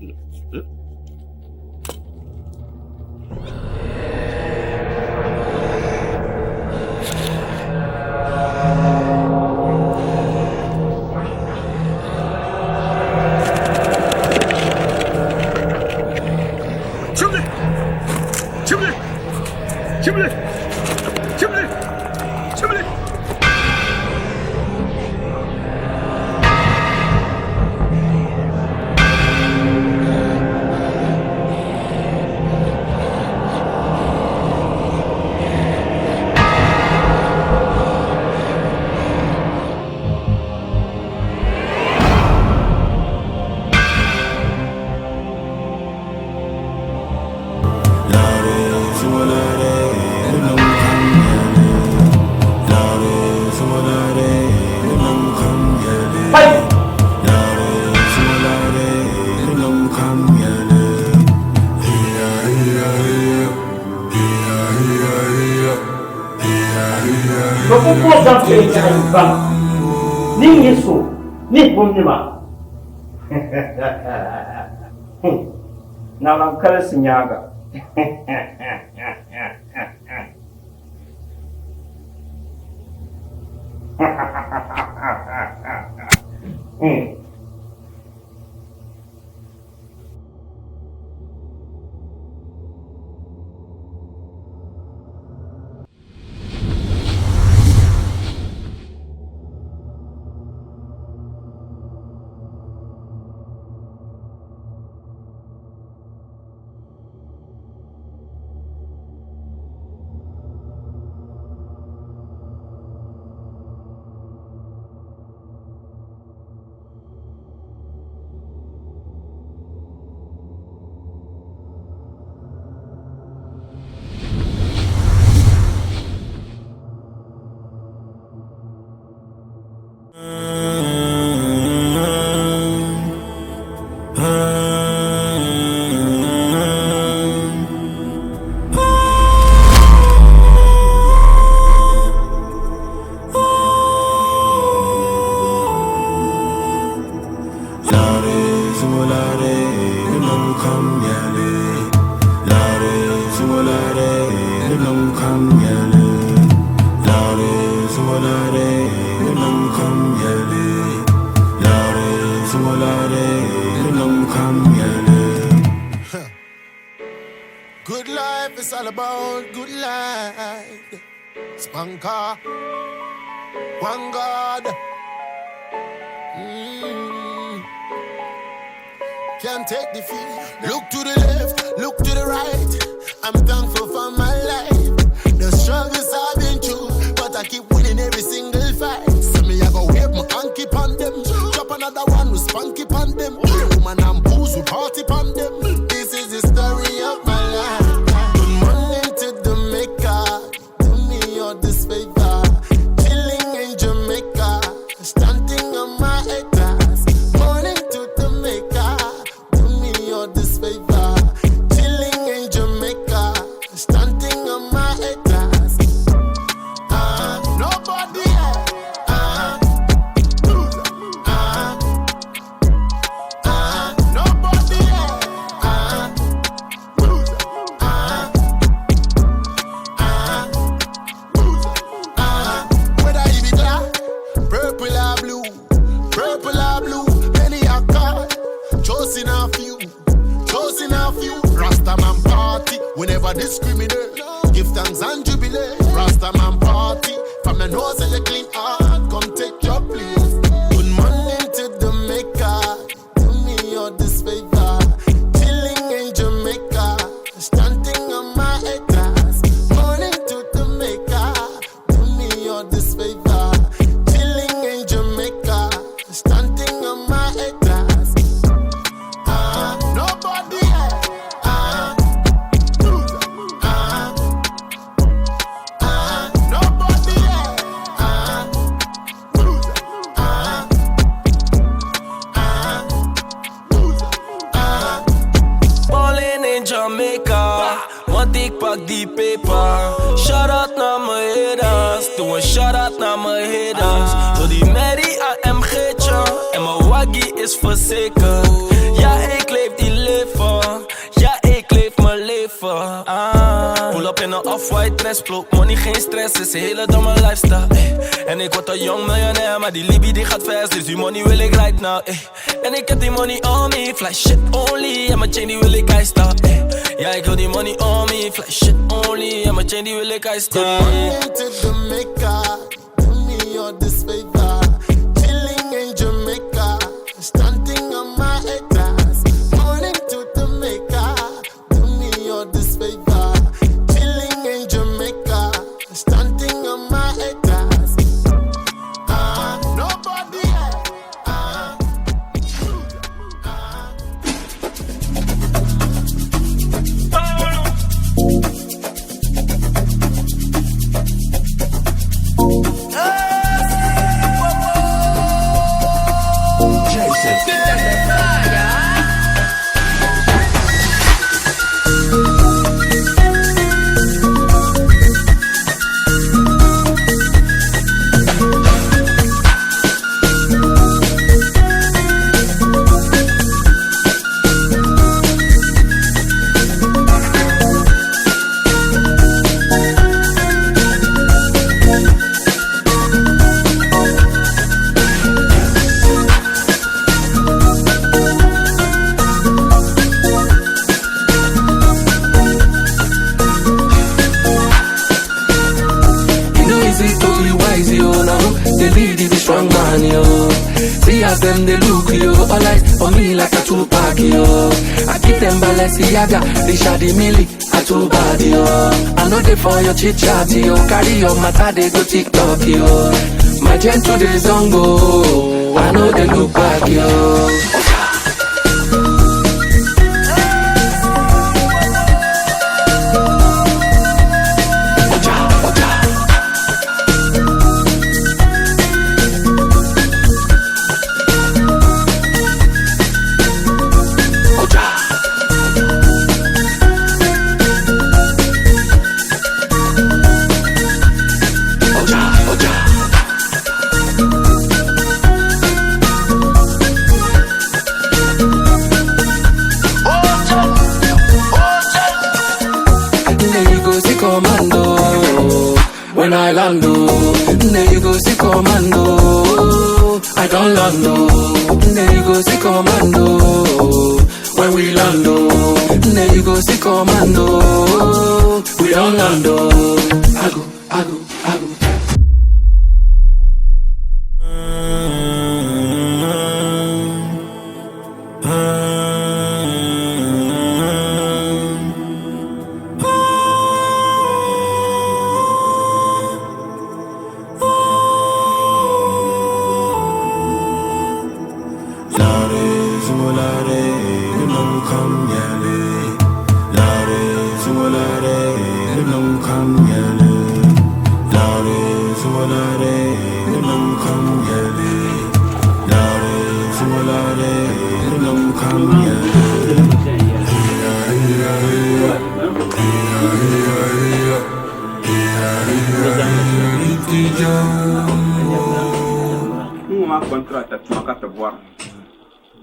Before something can come, Ning is so, Nick Bumima. Now I'm cursing Yaga. Good life is all about good life. Spanker, one God. Can't take defeat. Look to the left, look to the right. I'm thankful for my life. The struggles I've been through, but I keep winning every single fight. So me I go wave my hanky on them. Drop another one with spunky on them. Woman and booze with party on them. This is the story of my life. Good morning to Jamaica. Do me all this favor. Chilling in Jamaica. Stunting on my haters. Morning to Jamaica. Do me all this favor. Chilling in Jamaica. Stunting on my haters. Nobody. Rastaman party, whenever discriminate. Give thanks and jubilate. Rastaman party, from your nose and your clean heart. Come take your place. Good morning to Jamaica. Do me all this favor. Chilling in Jamaica. Stunting on my haters. Morning to Jamaica. Do me all this favor. Chilling in Jamaica. Stunting on my haters. Nobody. Ik pak die peper. Shout out naar mijn haters. Doe een shout out naar mijn haters. Door die Mary AMG'tje. En mijn waggie is verzekerd. Ja, ik leef die leven. Ja, ik leef mijn leven. Pull up in een off-white dress. Pluk money, geen stress. Is een hele domme lifestyle. En ik word een jong miljonair. Maar die Libby die gaat vers. Dus die money wil ik right now. En ik heb die money on me. Fly shit only. En mijn chain die wil ik ijstaan. Ja, ik wil die money on me. Fly shit only. En mijn chain die wil ik ijstaan. Good morning to Jamaica. Do me all this favor. Chilling in Jamaica. Stunting on my haters. Morning to Jamaica. Do me all this favor. Chilling in Jamaica. Stunting on my haters. Nobody. them they look yo. All eyes on me like a Tupac yo. I give them Balenciaga, Richard Mille, a too bad yo. I know they for your chit chat yo. Carry your matter they go TikTok yo. My gentle they zongo, I know they look back yo. When I land, then you go see commando. I don't land, then you go see commando. When we land, then you go see commando. We don't land, I go.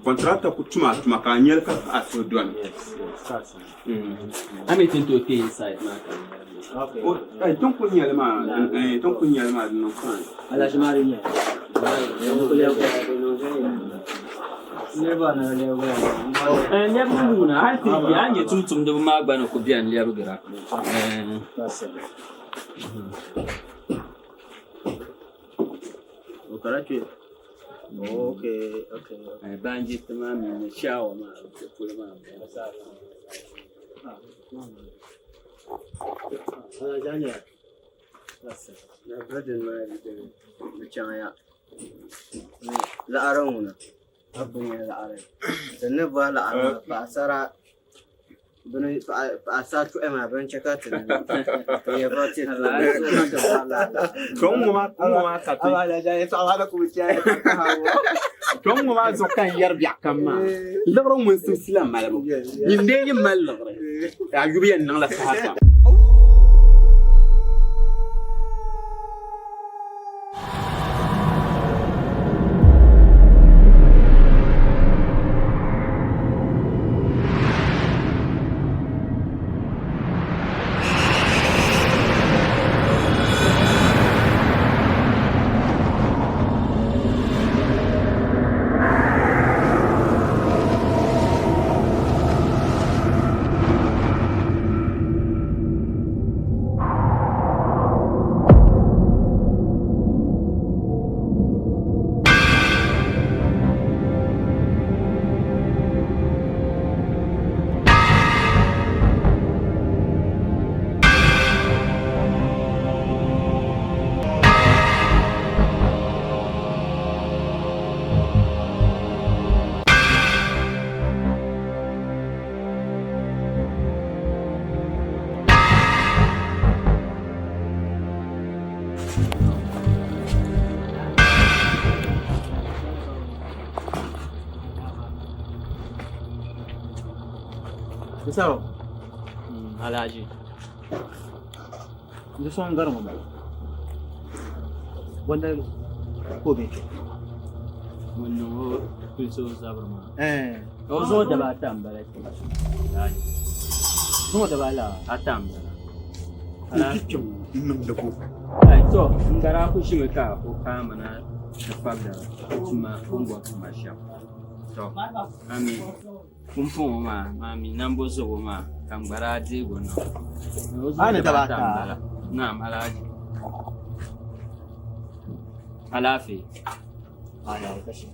Contrata kutuma tumakanyel ka asodwan. I'm eating to okay inside, man. Okay. Don't put me ma. Don't put me ma no fun. Ala jamari ni. Never na lewa. Never muna. I think ya nye tumtum de magba no ko bia nlia rugira. Okarachi. Okay. Banji tamam in the shower, man. Put him on. That's it. The bread and the chaya. La arona. Abunga la are. The never la ara. Pasara. Asal tu emang abang cakap tu. Ya betul. Kamu mah satu. Awak dah salah aku percaya. Kamu mah zokan yar biakam mah. Lepas mun silam malam. Yinde yemal lepas. Ya yubian nang la sahata. Besar. Alaji. Itu soal garam apa? Benda kobe. Menunggu pilsu sabar mah. Kau semua dah batam balik. Semua dah bala atam. Kicum minum debu. So, negara aku sih mereka, bukan mana cepat dah. Cuma membuat macam. So, kami kumpul mami nambo zogo ma kambara digo no. Ana tabata. Naam alaji. Alafi. Ala kashi.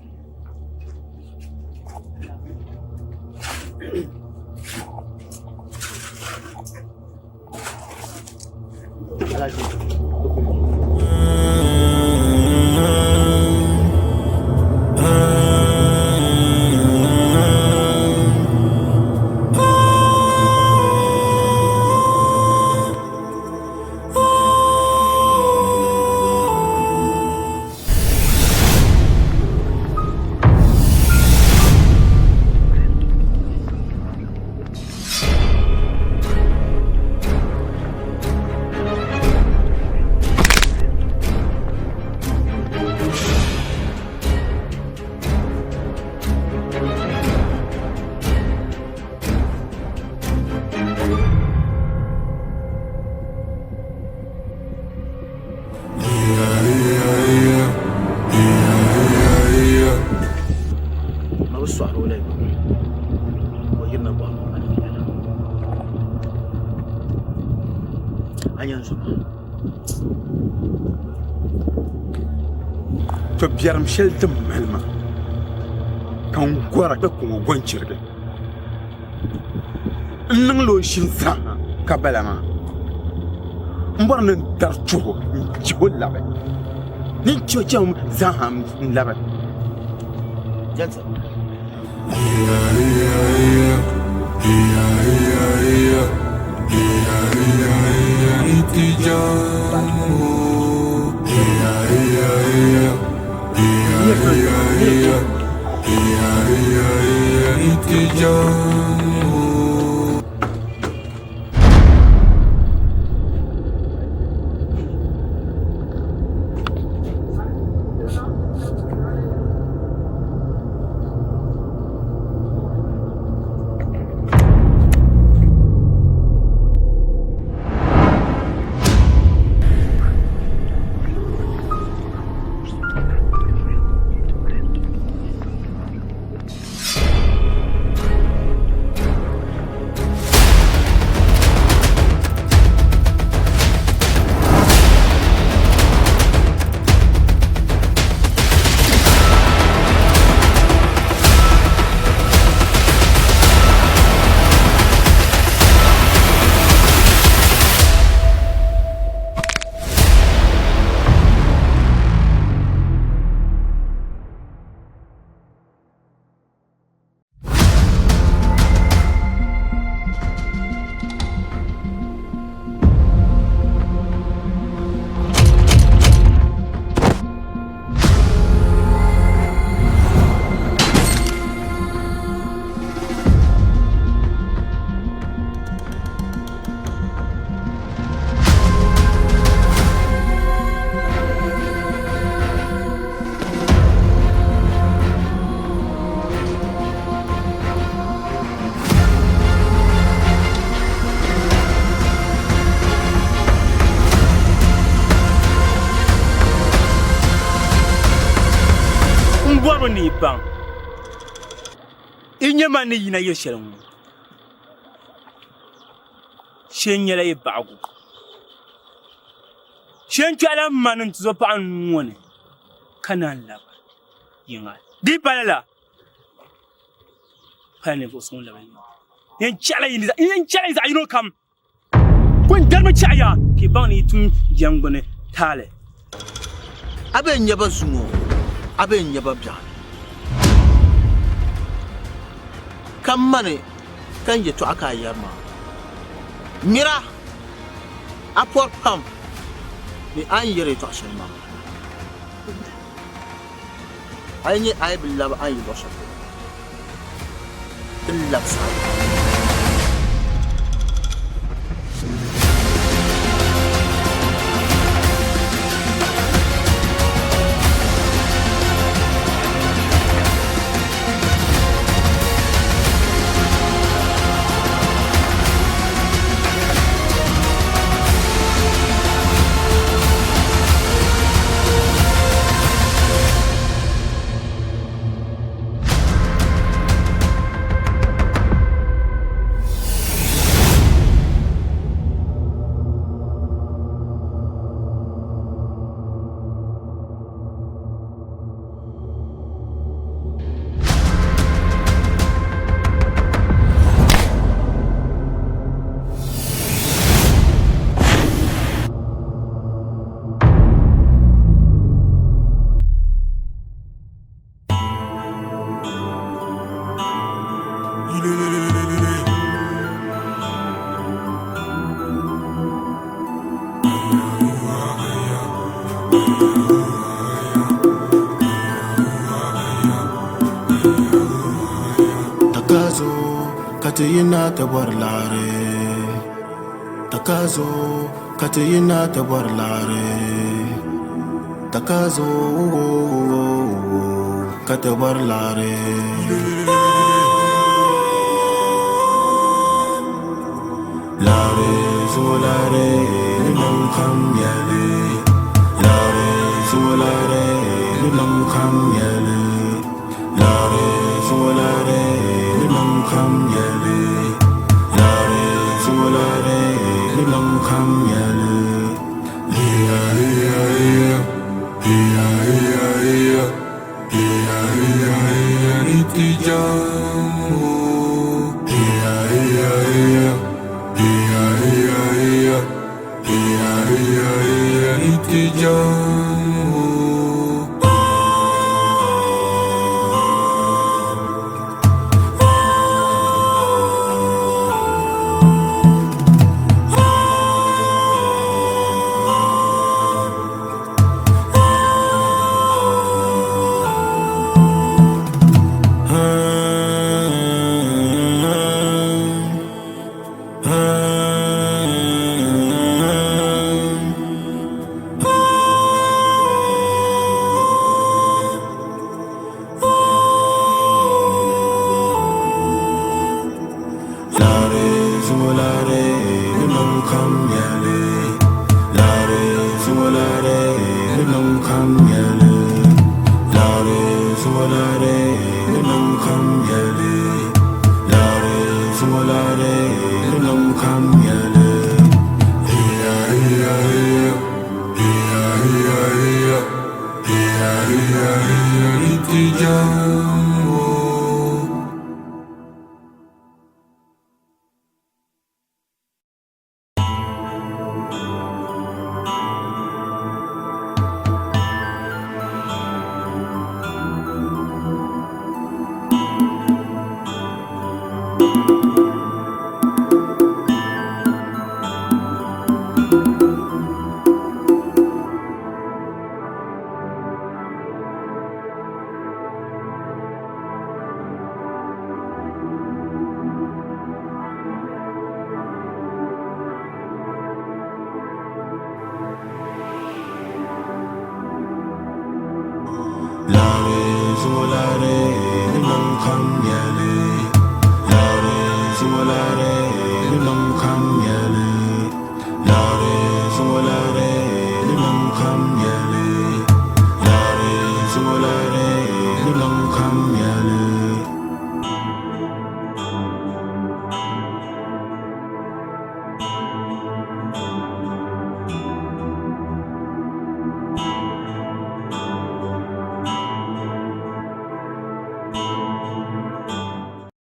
to biaram shel dum malma kan gwara da kuma gwancirge nan lo shin sa ka balama mbar nan dar chuho ci holla ba ni chocham zaham labat jansa ni bang inyama ni yina yeshelmu shenyala e baagu shen twala manin tuzo pa anwone kanan la yinga di balala pane fo son la yen chala yin ayino kam kun darma chaya ki bani tun jangone tale abe nyaba zumo abe nyaba bya kammane kan je to aka yamma mira apor pam ni an yere to ashalma ayni ay billah ay bosha illa sa Katayina tabarlare. Takazo, Katayina tabarlare. Takazo, Katabarlare. Lare, Zolare, Nung Kam Yale. Lare, Zolare, Nung Kam Yale. Lare, Zolare, Nung Kam Yale. Lare, Zolare, Nung Kam Yale. Hiya, hiya, hiya. Hiya, hiya, hiya. Hiya, hiya, hiya. Itijamu. Hiya, hiya, hiya. Hiya, hiya, hiya. Hiya, hiya, hiya. Itijamu. Lare, Zolare,